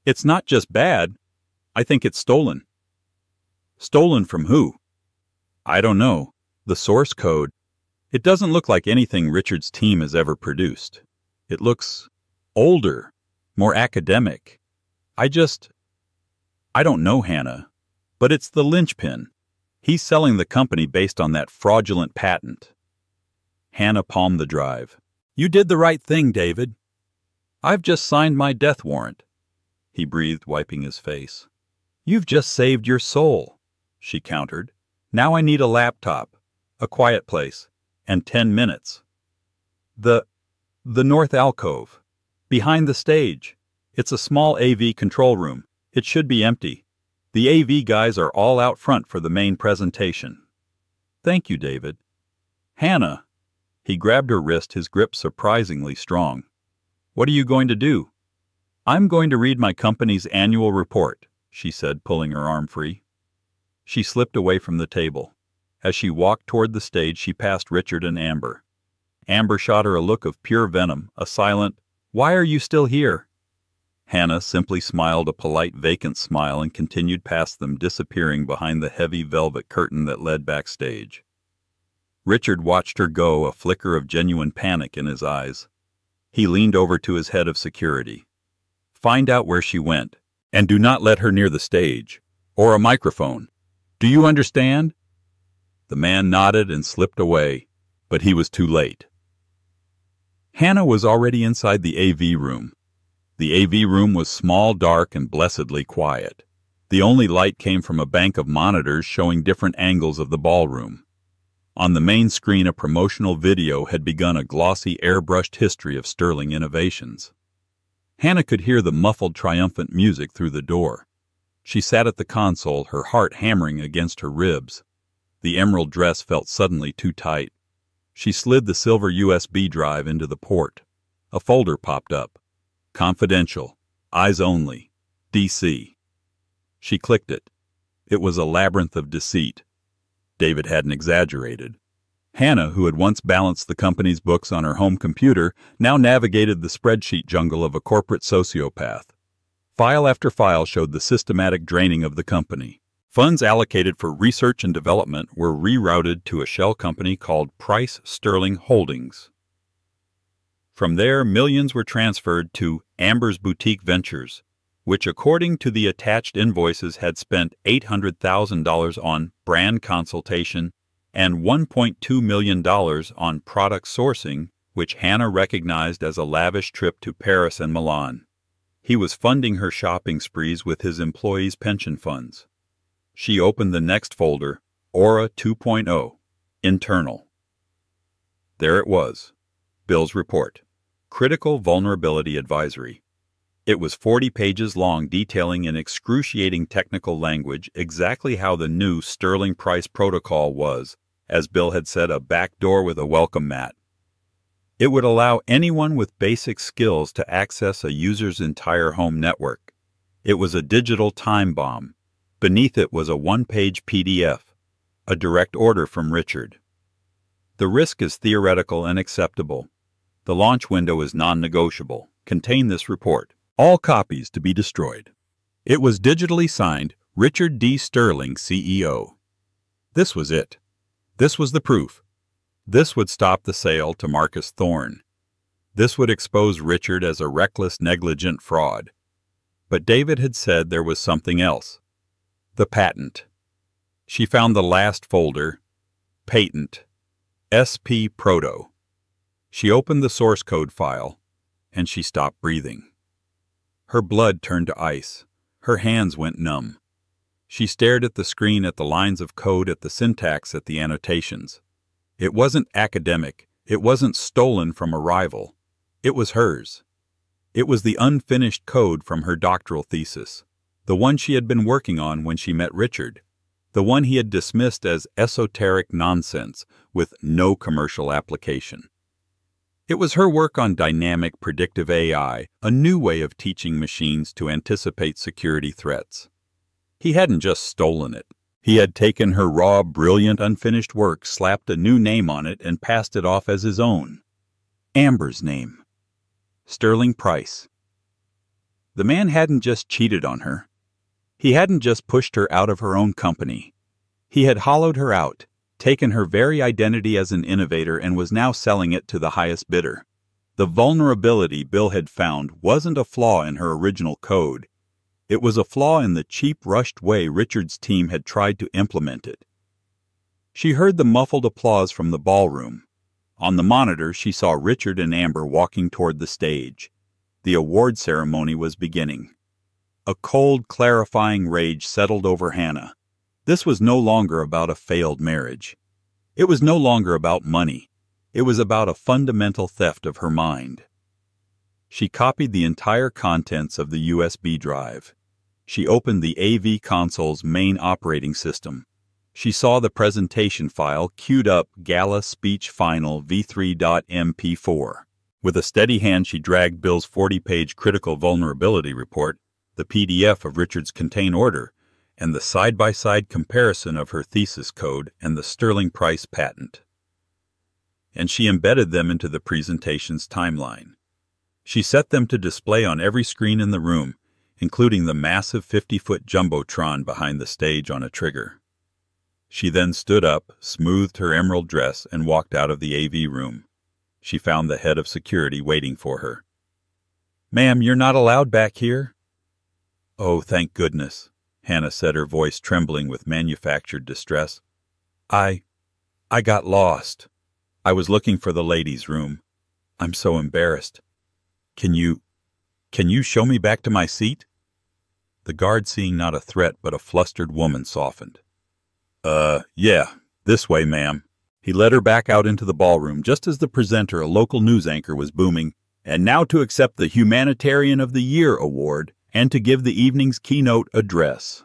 It's not just bad. I think it's stolen." "Stolen from who?" "I don't know. The source code. It doesn't look like anything Richard's team has ever produced. It looks older, more academic. I don't know, Hannah. But it's the linchpin. He's selling the company based on that fraudulent patent." Hannah palmed the drive. "You did the right thing, David." "I've just signed my death warrant," he breathed, wiping his face. "You've just saved your soul," she countered. "Now I need a laptop, a quiet place, and 10 minutes. The north alcove, behind the stage. It's a small AV control room. It should be empty. The AV guys are all out front for the main presentation." "Thank you, David." "Hannah." He grabbed her wrist, his grip surprisingly strong. "What are you going to do?" "I'm going to read my company's annual report," she said, pulling her arm free. She slipped away from the table. As she walked toward the stage, she passed Richard and Amber. Amber shot her a look of pure venom, a silent, "Why are you still here?" Hannah simply smiled a polite, vacant smile and continued past them, disappearing behind the heavy velvet curtain that led backstage. Richard watched her go, a flicker of genuine panic in his eyes. He leaned over to his head of security. "Find out where she went, and do not let her near the stage, or a microphone. Do you understand?" The man nodded and slipped away, but he was too late. Hannah was already inside the AV room. The AV room was small, dark, and blessedly quiet. The only light came from a bank of monitors showing different angles of the ballroom. On the main screen, a promotional video had begun a glossy, airbrushed history of Sterling innovations. Hannah could hear the muffled, triumphant music through the door. She sat at the console, her heart hammering against her ribs. The emerald dress felt suddenly too tight. She slid the silver USB drive into the port. A folder popped up. "Confidential. Eyes only. DC." She clicked it. It was a labyrinth of deceit. David hadn't exaggerated. Hannah, who had once balanced the company's books on her home computer, now navigated the spreadsheet jungle of a corporate sociopath. File after file showed the systematic draining of the company. Funds allocated for research and development were rerouted to a shell company called Price Sterling Holdings. From there, millions were transferred to Amber's Boutique Ventures, which, according to the attached invoices, had spent $800,000 on brand consultation and $1.2 million on product sourcing, which Hannah recognized as a lavish trip to Paris and Milan. He was funding her shopping sprees with his employees' pension funds. She opened the next folder, Aura 2.0. Internal. There it was. Bill's report. Critical Vulnerability Advisory. It was 40 pages long, detailing in excruciating technical language exactly how the new Sterling Price protocol was, as Bill had said, a back door with a welcome mat. It would allow anyone with basic skills to access a user's entire home network. It was a digital time bomb. Beneath it was a one-page PDF, a direct order from Richard. The risk is theoretical and acceptable. The launch window is non-negotiable. Contain this report. All copies to be destroyed. It was digitally signed Richard D. Sterling, CEO. This was it. This was the proof. This would stop the sale to Marcus Thorne. This would expose Richard as a reckless, negligent fraud. But David had said there was something else. The patent. She found the last folder. Patent. SP Proto. She opened the source code file, and she stopped breathing. Her blood turned to ice. Her hands went numb. She stared at the screen, at the lines of code, at the syntax, at the annotations. It wasn't academic. It wasn't stolen from a rival. It was hers. It was the unfinished code from her doctoral thesis, the one she had been working on when she met Richard, the one he had dismissed as esoteric nonsense with no commercial application. It was her work on dynamic predictive AI, a new way of teaching machines to anticipate security threats. He hadn't just stolen it. He had taken her raw, brilliant, unfinished work, slapped a new name on it, and passed it off as his own. Amber's name. Sterling Price. The man hadn't just cheated on her. He hadn't just pushed her out of her own company. He had hollowed her out, taken her very identity as an innovator, and was now selling it to the highest bidder. The vulnerability Bill had found wasn't a flaw in her original code. It was a flaw in the cheap, rushed way Richard's team had tried to implement it. She heard the muffled applause from the ballroom. On the monitor, she saw Richard and Amber walking toward the stage. The award ceremony was beginning. A cold, clarifying rage settled over Hannah. This was no longer about a failed marriage. It was no longer about money. It was about a fundamental theft of her mind. She copied the entire contents of the USB drive. She opened the AV console's main operating system. She saw the presentation file queued up, Gala Speech Final v3.mp4. With a steady hand, she dragged Bill's 40-page critical vulnerability report, the PDF of Richard's contain order, and the side-by-side comparison of her thesis code and the Sterling Price patent. And she embedded them into the presentation's timeline. She set them to display on every screen in the room, including the massive 50-foot jumbotron behind the stage on a trigger. She then stood up, smoothed her emerald dress, and walked out of the AV room. She found the head of security waiting for her. "Ma'am, you're not allowed back here?" "Oh, thank goodness," Hannah said, her voice trembling with manufactured distress. I got lost. I was looking for the ladies' room. I'm so embarrassed. Can you show me back to my seat?" The guard, seeing not a threat but a flustered woman, softened. Yeah, this way, ma'am." He led her back out into the ballroom just as the presenter, a local news anchor, was booming, "And now to accept the Humanitarian of the Year award and to give the evening's keynote address,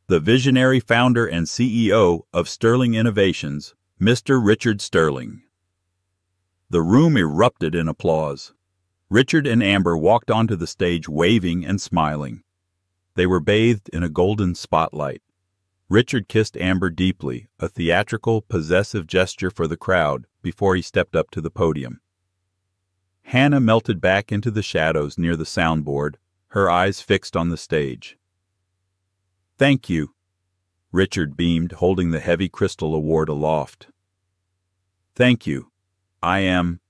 the visionary founder and CEO of Sterling Innovations, Mr. Richard Sterling." The room erupted in applause. Richard and Amber walked onto the stage waving and smiling. They were bathed in a golden spotlight. Richard kissed Amber deeply, a theatrical, possessive gesture for the crowd, before he stepped up to the podium. Hannah melted back into the shadows near the soundboard, her eyes fixed on the stage. "Thank you," Richard beamed, holding the heavy crystal award aloft. "Thank you. I am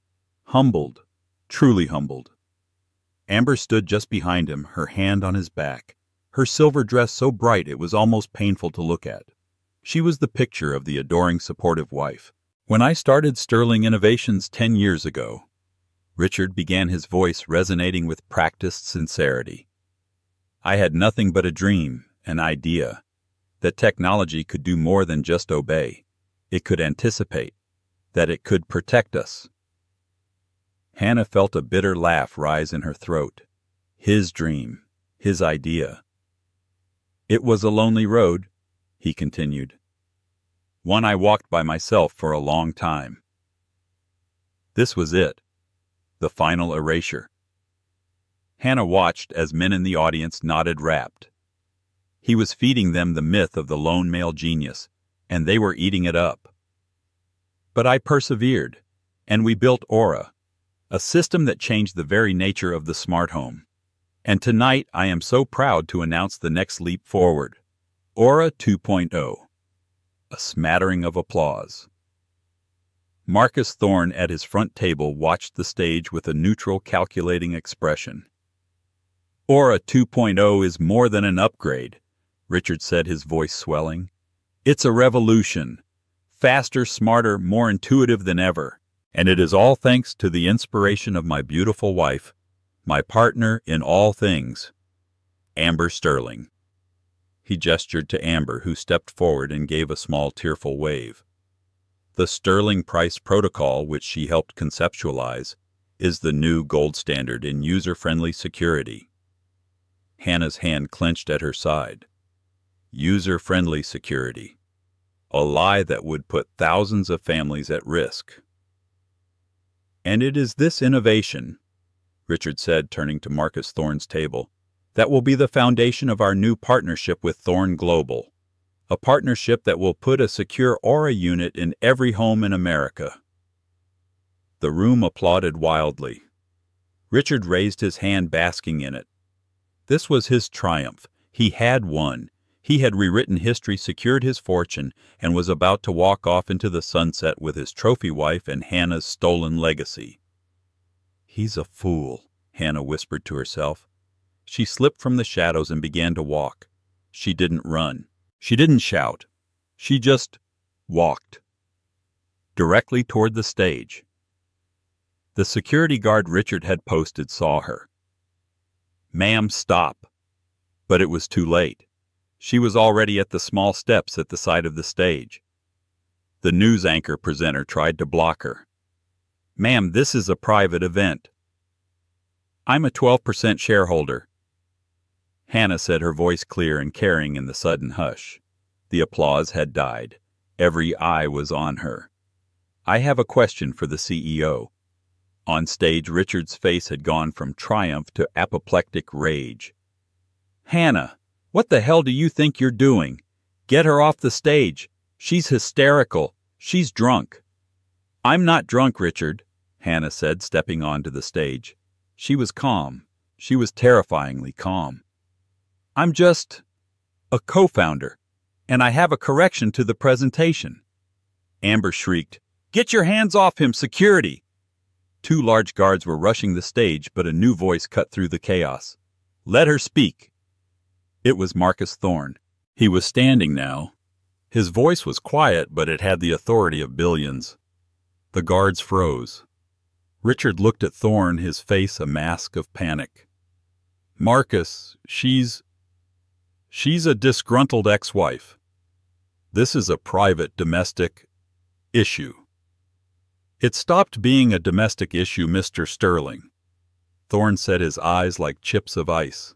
humbled, truly humbled." Amber stood just behind him, her hand on his back, her silver dress so bright it was almost painful to look at. She was the picture of the adoring, supportive wife. "When I started Sterling Innovations 10 years ago," Richard began, his voice resonating with practiced sincerity, "I had nothing but a dream, an idea, that technology could do more than just obey. it could anticipate, that it could protect us. Hannah felt a bitter laugh rise in her throat. His dream, his idea. It was a lonely road, he continued. One I walked by myself for a long time. This was it, the final erasure. Hannah watched as men in the audience nodded rapt. He was feeding them the myth of the lone male genius, and they were eating it up. But I persevered, and we built Aura, a system that changed the very nature of the smart home. And tonight I am so proud to announce the next leap forward, Aura 2.0. A smattering of applause. Marcus Thorne at his front table watched the stage with a neutral, calculating expression. Aura 2.0 is more than an upgrade, Richard said, his voice swelling. It's a revolution. Faster, smarter, more intuitive than ever. And it is all thanks to the inspiration of my beautiful wife, my partner in all things, Amber Sterling. He gestured to Amber, who stepped forward and gave a small tearful wave. The Sterling Price Protocol, which she helped conceptualize, is the new gold standard in user-friendly security. Hannah's hand clenched at her side. User-friendly security. A lie that would put thousands of families at risk. And it is this innovation, Richard said, turning to Marcus Thorne's table, that will be the foundation of our new partnership with Thorne Global, a partnership that will put a secure Aura unit in every home in America. The room applauded wildly. Richard raised his hand, basking in it. This was his triumph. He had won. He had rewritten history, secured his fortune, and was about to walk off into the sunset with his trophy wife and Hannah's stolen legacy. He's a fool, Hannah whispered to herself. She slipped from the shadows and began to walk. She didn't run. She didn't shout. She just walked. Directly toward the stage. The security guard Richard had posted saw her. "Ma'am, stop." But it was too late. She was already at the small steps at the side of the stage. The news anchor presenter tried to block her. "Ma'am, this is a private event." "I'm a 12% shareholder," Hannah said, her voice clear and caring in the sudden hush. The applause had died. Every eye was on her. "I have a question for the CEO." On stage, Richard's face had gone from triumph to apoplectic rage. "Hannah, what the hell do you think you're doing? Get her off the stage. She's hysterical. She's drunk." "I'm not drunk, Richard," Hannah said, stepping onto the stage. She was calm. She was terrifyingly calm. "I'm just a co-founder, and I have a correction to the presentation." Amber shrieked, "Get your hands off him, security!" 2 large guards were rushing the stage, but a new voice cut through the chaos. "Let her speak." It was Marcus Thorne. He was standing now. His voice was quiet, but it had the authority of billions. The guards froze. Richard looked at Thorne, his face a mask of panic. "Marcus, she's a disgruntled ex-wife. This is a private domestic issue." "It stopped being a domestic issue, Mr. Sterling." Thorne said, his eyes like chips of ice.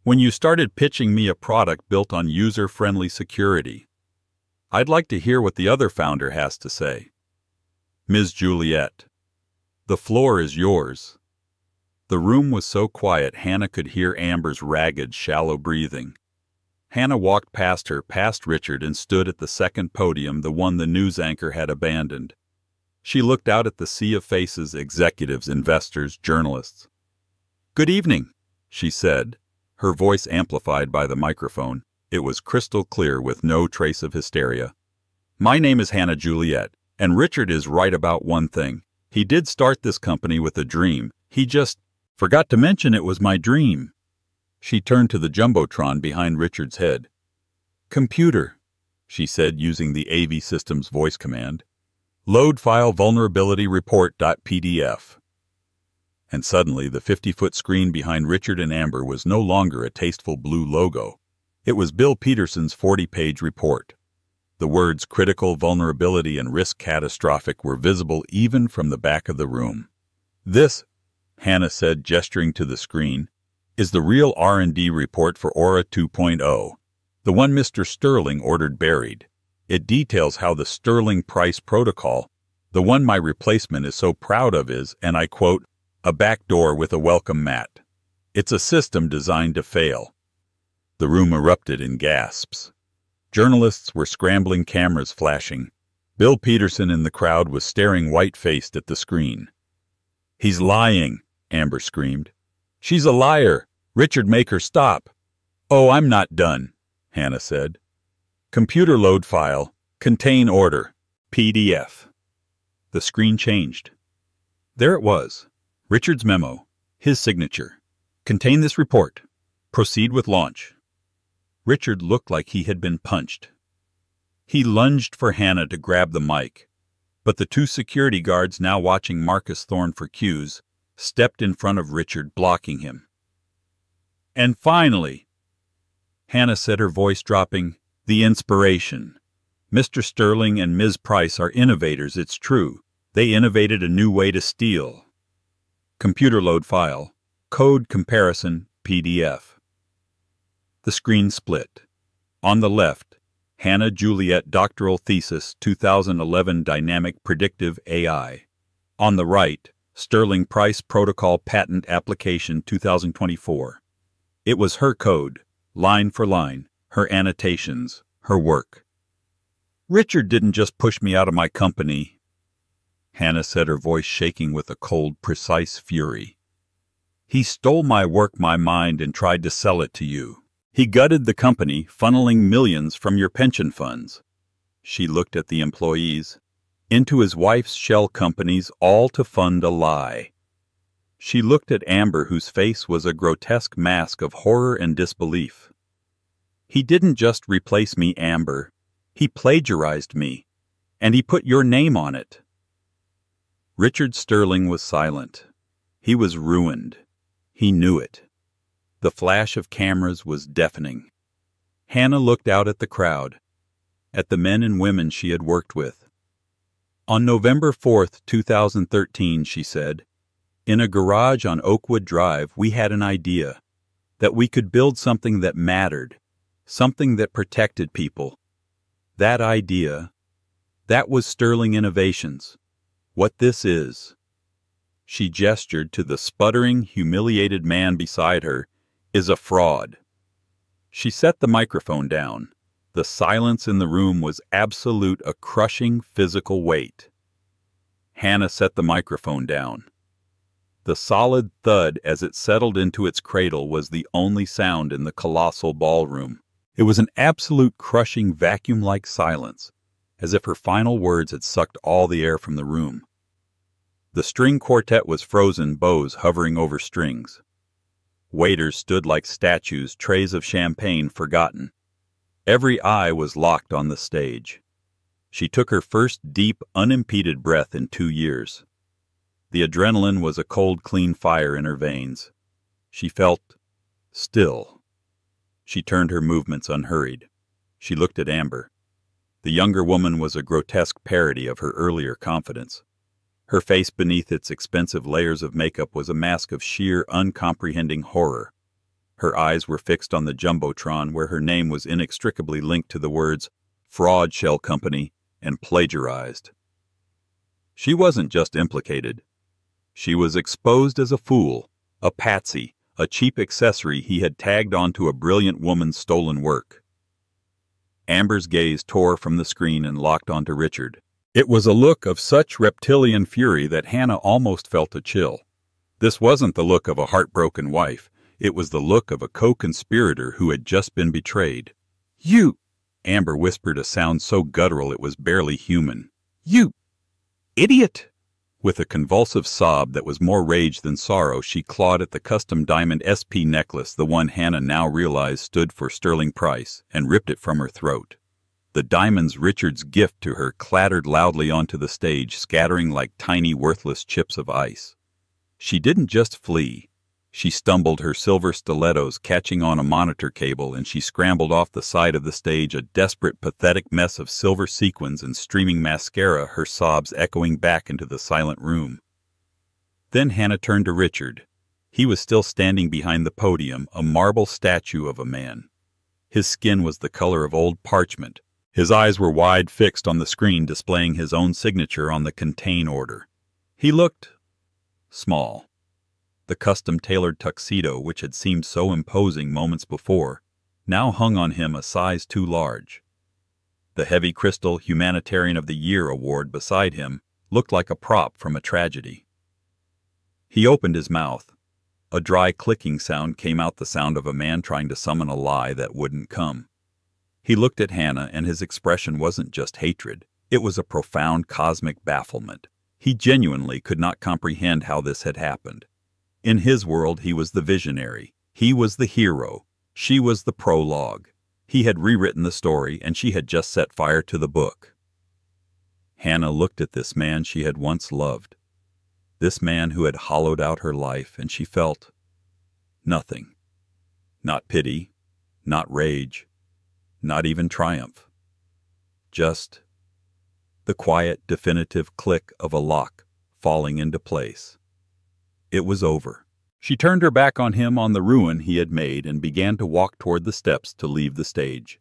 "When you started pitching me a product built on user-friendly security. I'd like to hear what the other founder has to say. Ms. Juliet, the floor is yours." The room was so quiet Hannah could hear Amber's ragged, shallow breathing. Hannah walked past her, past Richard, and stood at the second podium, the one the news anchor had abandoned. She looked out at the sea of faces, executives, investors, journalists. "Good evening," she said, her voice amplified by the microphone. It was crystal clear with no trace of hysteria. "My name is Hannah Juliet, and Richard is right about one thing. He did start this company with a dream. He just forgot to mention it was my dream." She turned to the jumbotron behind Richard's head. "Computer," she said, using the AV system's voice command. "Load file vulnerability report.pdf." And suddenly the 50-foot screen behind Richard and Amber was no longer a tasteful blue logo. It was Bill Peterson's 40-page report. The words critical vulnerability and risk catastrophic were visible even from the back of the room. "This," Hannah said, gesturing to the screen, "is the real R&D report for Aura 2.0, the one Mr. Sterling ordered buried. It details how the Sterling Price Protocol, the one my replacement is so proud of, is, and I quote, a back door with a welcome mat. It's a system designed to fail." The room erupted in gasps. Journalists were scrambling, cameras flashing. Bill Peterson in the crowd was staring white-faced at the screen. "He's lying," Amber screamed. "She's a liar. Richard, make her stop." "Oh, I'm not done," Hannah said. "Computer load file. Contain order. PDF." The screen changed. There it was. Richard's memo. His signature. "Contain this report. Proceed with launch." Richard looked like he had been punched. He lunged for Hannah to grab the mic, but the two security guards, now watching Marcus Thorne for cues, stepped in front of Richard, blocking him. "And finally," Hannah said, her voice dropping, "the inspiration. Mr. Sterling and Ms. Price are innovators, it's true. They innovated a new way to steal. Computer load file. Code comparison PDF." The screen split. On the left, Hannah Juliet Doctoral Thesis 2011 Dynamic Predictive AI. On the right, Sterling Price Protocol Patent Application 2024. It was her code, line for line, her annotations, her work. "Richard didn't just push me out of my company," Hannah said, her voice shaking with a cold, precise fury. "He stole my work, my mind, and tried to sell it to you. He gutted the company, funneling millions from your pension funds." She looked at the employees. "Into his wife's shell companies, all to fund a lie." She looked at Amber, whose face was a grotesque mask of horror and disbelief. "He didn't just replace me, Amber. He plagiarized me, and he put your name on it." Richard Sterling was silent. He was ruined. He knew it. The flash of cameras was deafening. Hannah looked out at the crowd, at the men and women she had worked with. "On November 4th, 2013, she said, "in a garage on Oakwood Drive, we had an idea that we could build something that mattered, something that protected people. That idea, that was Sterling Innovations. What this is," she gestured to the sputtering, humiliated man beside her, "is a fraud." She set the microphone down. The silence in the room was absolute, a crushing physical weight. Hannah set the microphone down. The solid thud as it settled into its cradle was the only sound in the colossal ballroom. It was an absolute crushing vacuum-like silence, as if her final words had sucked all the air from the room. The string quartet was frozen, bows hovering over strings. Waiters stood like statues, trays of champagne forgotten. Every eye was locked on the stage. She took her first deep, unimpeded breath in 2 years. The adrenaline was a cold, clean fire in her veins. She felt still. She turned her movements unhurried. She looked at Amber. The younger woman was a grotesque parody of her earlier confidence. Her face beneath its expensive layers of makeup was a mask of sheer, uncomprehending horror. Her eyes were fixed on the jumbotron where her name was inextricably linked to the words "fraud shell company" and "plagiarized." She wasn't just implicated. She was exposed as a fool, a patsy, a cheap accessory he had tagged onto a brilliant woman's stolen work. Amber's gaze tore from the screen and locked onto Richard. It was a look of such reptilian fury that Hannah almost felt a chill. This wasn't the look of a heartbroken wife. It was the look of a co-conspirator who had just been betrayed. "You!" Amber whispered, a sound so guttural it was barely human. "You idiot!" With a convulsive sob that was more rage than sorrow, she clawed at the custom diamond SP necklace, the one Hannah now realized stood for Sterling Price, and ripped it from her throat. The diamonds, Richard's gift to her, clattered loudly onto the stage, scattering like tiny, worthless chips of ice. She didn't just flee. She stumbled, her silver stilettos catching on a monitor cable, and she scrambled off the side of the stage, a desperate, pathetic mess of silver sequins and streaming mascara, her sobs echoing back into the silent room. Then Hannah turned to Richard. He was still standing behind the podium, a marble statue of a man. His skin was the color of old parchment. His eyes were wide, fixed on the screen displaying his own signature on the contain order. He looked small. The custom-tailored tuxedo, which had seemed so imposing moments before, now hung on him a size too large. The heavy crystal Humanitarian of the Year award beside him looked like a prop from a tragedy. He opened his mouth. A dry clicking sound came out, the sound of a man trying to summon a lie that wouldn't come. He looked at Hannah, and his expression wasn't just hatred. It was a profound cosmic bafflement. He genuinely could not comprehend how this had happened. In his world, he was the visionary. He was the hero. She was the prologue. He had rewritten the story, and she had just set fire to the book. Hannah looked at this man she had once loved. This man who had hollowed out her life, and she felt nothing. Not pity, not rage, not even triumph. Just the quiet, definitive click of a lock falling into place. It was over. She turned her back on him, on the ruin he had made, and began to walk toward the steps to leave the stage.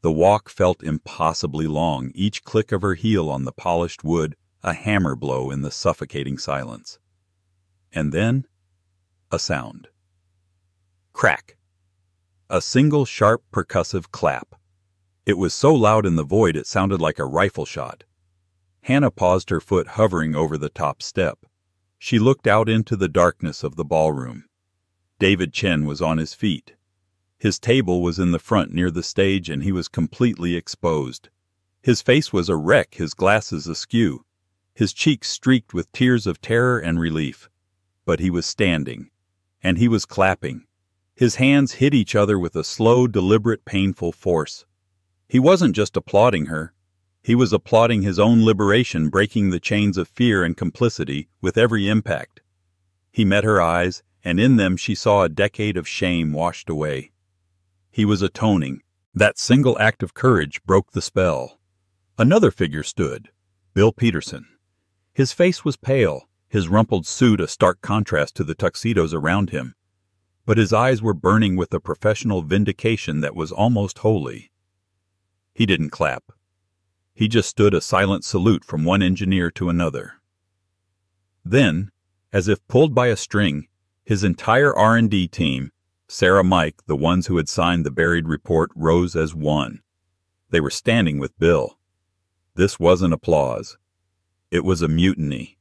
The walk felt impossibly long, each click of her heel on the polished wood a hammer blow in the suffocating silence. And then, a sound. Crack. A single sharp percussive clap. It was so loud in the void it sounded like a rifle shot. Hannah paused, her foot hovering over the top step. She looked out into the darkness of the ballroom. David Chen was on his feet. His table was in the front near the stage, and he was completely exposed. His face was a wreck, his glasses askew, his cheeks streaked with tears of terror and relief. But he was standing, and he was clapping. His hands hit each other with a slow, deliberate, painful force. He wasn't just applauding her. He was applauding his own liberation, breaking the chains of fear and complicity with every impact. He met her eyes, and in them she saw a decade of shame washed away. He was atoning. That single act of courage broke the spell. Another figure stood, Bill Peterson. His face was pale, his rumpled suit a stark contrast to the tuxedos around him. But his eyes were burning with a professional vindication that was almost holy. He didn't clap. He just stood, a silent salute from one engineer to another. Then, as if pulled by a string, his entire R&D team, Sarah, Mike, the ones who had signed the buried report, rose as one. They were standing with Bill. This wasn't applause. It was a mutiny.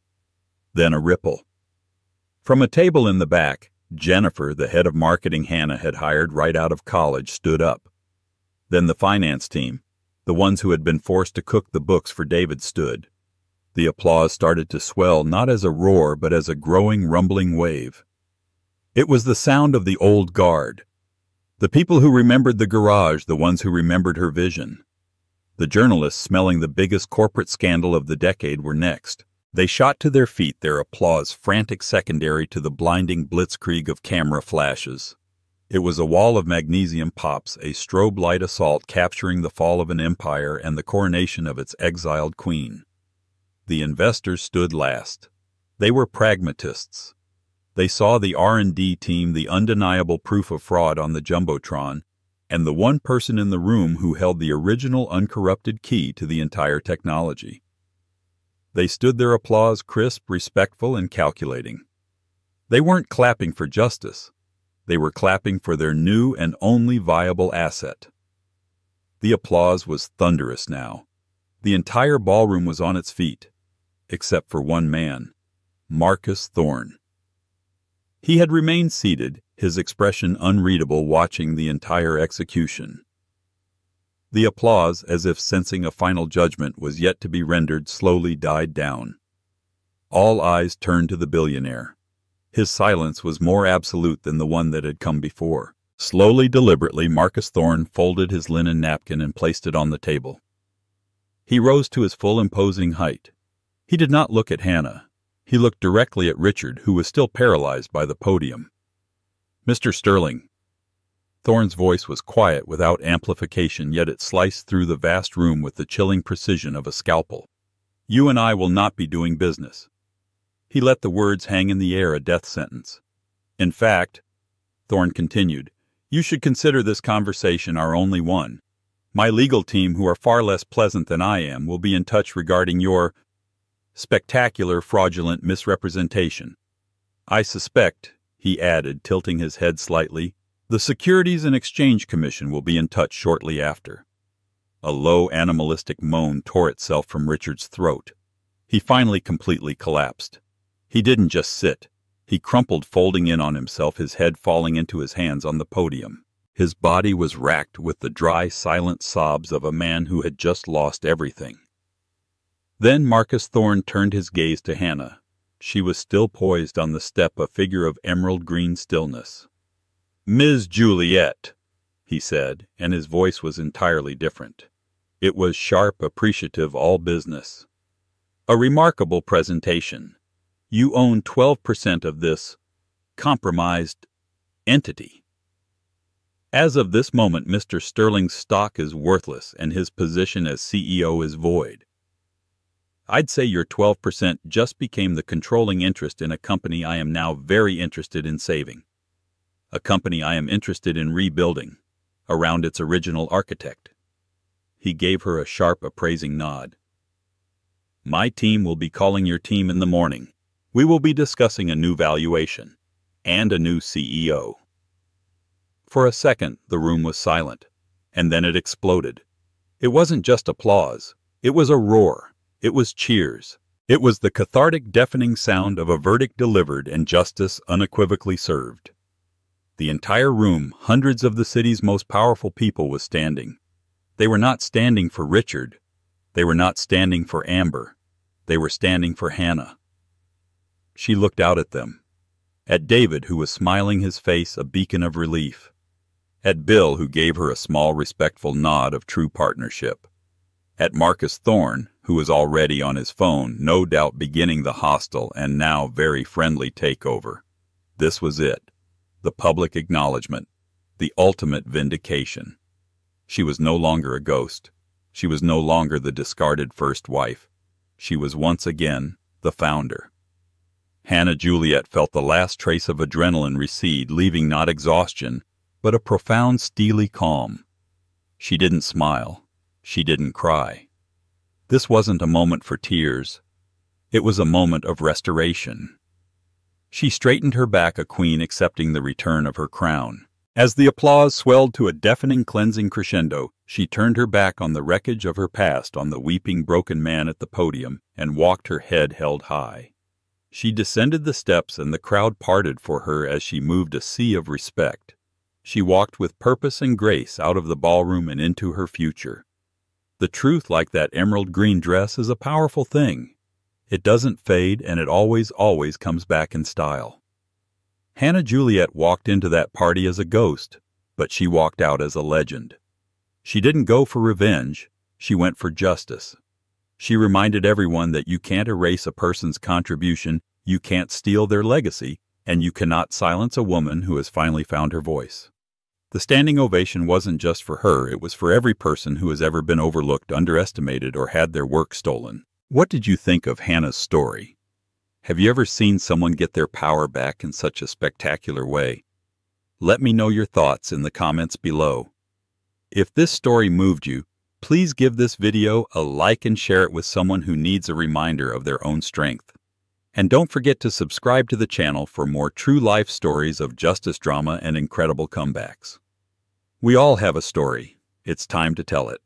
Then a ripple. From a table in the back, Jennifer, the head of marketing Hannah had hired right out of college, stood up. Then the finance team, the ones who had been forced to cook the books for David, stood. The applause started to swell, not as a roar, but as a growing, rumbling wave. It was the sound of the old guard. The people who remembered the garage, the ones who remembered her vision. The journalists smelling the biggest corporate scandal of the decade were next. They shot to their feet, their applause frantic secondary to the blinding blitzkrieg of camera flashes. It was a wall of magnesium pops, a strobe light assault capturing the fall of an empire and the coronation of its exiled queen. The investors stood last. They were pragmatists. They saw the R&D team, the undeniable proof of fraud on the Jumbotron, and the one person in the room who held the original uncorrupted key to the entire technology. They stood, their applause crisp, respectful, and calculating. They weren't clapping for justice. They were clapping for their new and only viable asset. The applause was thunderous now. The entire ballroom was on its feet, except for one man, Marcus Thorne. He had remained seated, his expression unreadable, watching the entire execution. The applause, as if sensing a final judgment was yet to be rendered, slowly died down. All eyes turned to the billionaire. His silence was more absolute than the one that had come before. Slowly, deliberately, Marcus Thorne folded his linen napkin and placed it on the table. He rose to his full imposing height. He did not look at Hannah. He looked directly at Richard, who was still paralyzed by the podium. "Mr. Sterling." Thorne's voice was quiet without amplification, yet it sliced through the vast room with the chilling precision of a scalpel. "You and I will not be doing business." He let the words hang in the air, a death sentence. "In fact," Thorne continued, "you should consider this conversation our only one. My legal team, who are far less pleasant than I am, will be in touch regarding your spectacular fraudulent misrepresentation. I suspect," he added, tilting his head slightly, "the Securities and Exchange Commission will be in touch shortly after." A low, animalistic moan tore itself from Richard's throat. He finally completely collapsed. He didn't just sit. He crumpled, folding in on himself, his head falling into his hands on the podium. His body was racked with the dry, silent sobs of a man who had just lost everything. Then Marcus Thorne turned his gaze to Hannah. She was still poised on the step, a figure of emerald green stillness. "Ms. Juliet," he said, and his voice was entirely different. It was sharp, appreciative, all business. "A remarkable presentation. You own 12% of this compromised entity. As of this moment, Mr. Sterling's stock is worthless and his position as CEO is void. I'd say your 12% just became the controlling interest in a company I am now very interested in saving. A company I am interested in rebuilding around its original architect." He gave her a sharp, appraising nod. "My team will be calling your team in the morning. We will be discussing a new valuation and a new CEO." For a second, the room was silent, and then it exploded. It wasn't just applause. It was a roar. It was cheers. It was the cathartic, deafening sound of a verdict delivered and justice unequivocally served. The entire room, hundreds of the city's most powerful people, was standing. They were not standing for Richard. They were not standing for Amber. They were standing for Hannah. She looked out at them. At David, who was smiling, his face a beacon of relief. At Bill, who gave her a small, respectful nod of true partnership. At Marcus Thorne, who was already on his phone, no doubt beginning the hostile and now very friendly takeover. This was it. The public acknowledgement. The ultimate vindication. She was no longer a ghost. She was no longer the discarded first wife. She was once again the founder. Hannah Juliet felt the last trace of adrenaline recede, leaving not exhaustion, but a profound, steely calm. She didn't smile. She didn't cry. This wasn't a moment for tears. It was a moment of restoration. She straightened her back, a queen accepting the return of her crown. As the applause swelled to a deafening, cleansing crescendo, she turned her back on the wreckage of her past, on the weeping, broken man at the podium, and walked, her head held high. She descended the steps, and the crowd parted for her as she moved, a sea of respect. She walked with purpose and grace out of the ballroom and into her future. The truth, like that emerald green dress, is a powerful thing. It doesn't fade, and it always, always comes back in style. Hannah Juliet walked into that party as a ghost, but she walked out as a legend. She didn't go for revenge. She went for justice. She reminded everyone that you can't erase a person's contribution, you can't steal their legacy, and you cannot silence a woman who has finally found her voice. The standing ovation wasn't just for her, it was for every person who has ever been overlooked, underestimated, or had their work stolen. What did you think of Hannah's story? Have you ever seen someone get their power back in such a spectacular way? Let me know your thoughts in the comments below. If this story moved you, please give this video a like and share it with someone who needs a reminder of their own strength. And don't forget to subscribe to the channel for more true life stories of justice drama and incredible comebacks. We all have a story. It's time to tell it.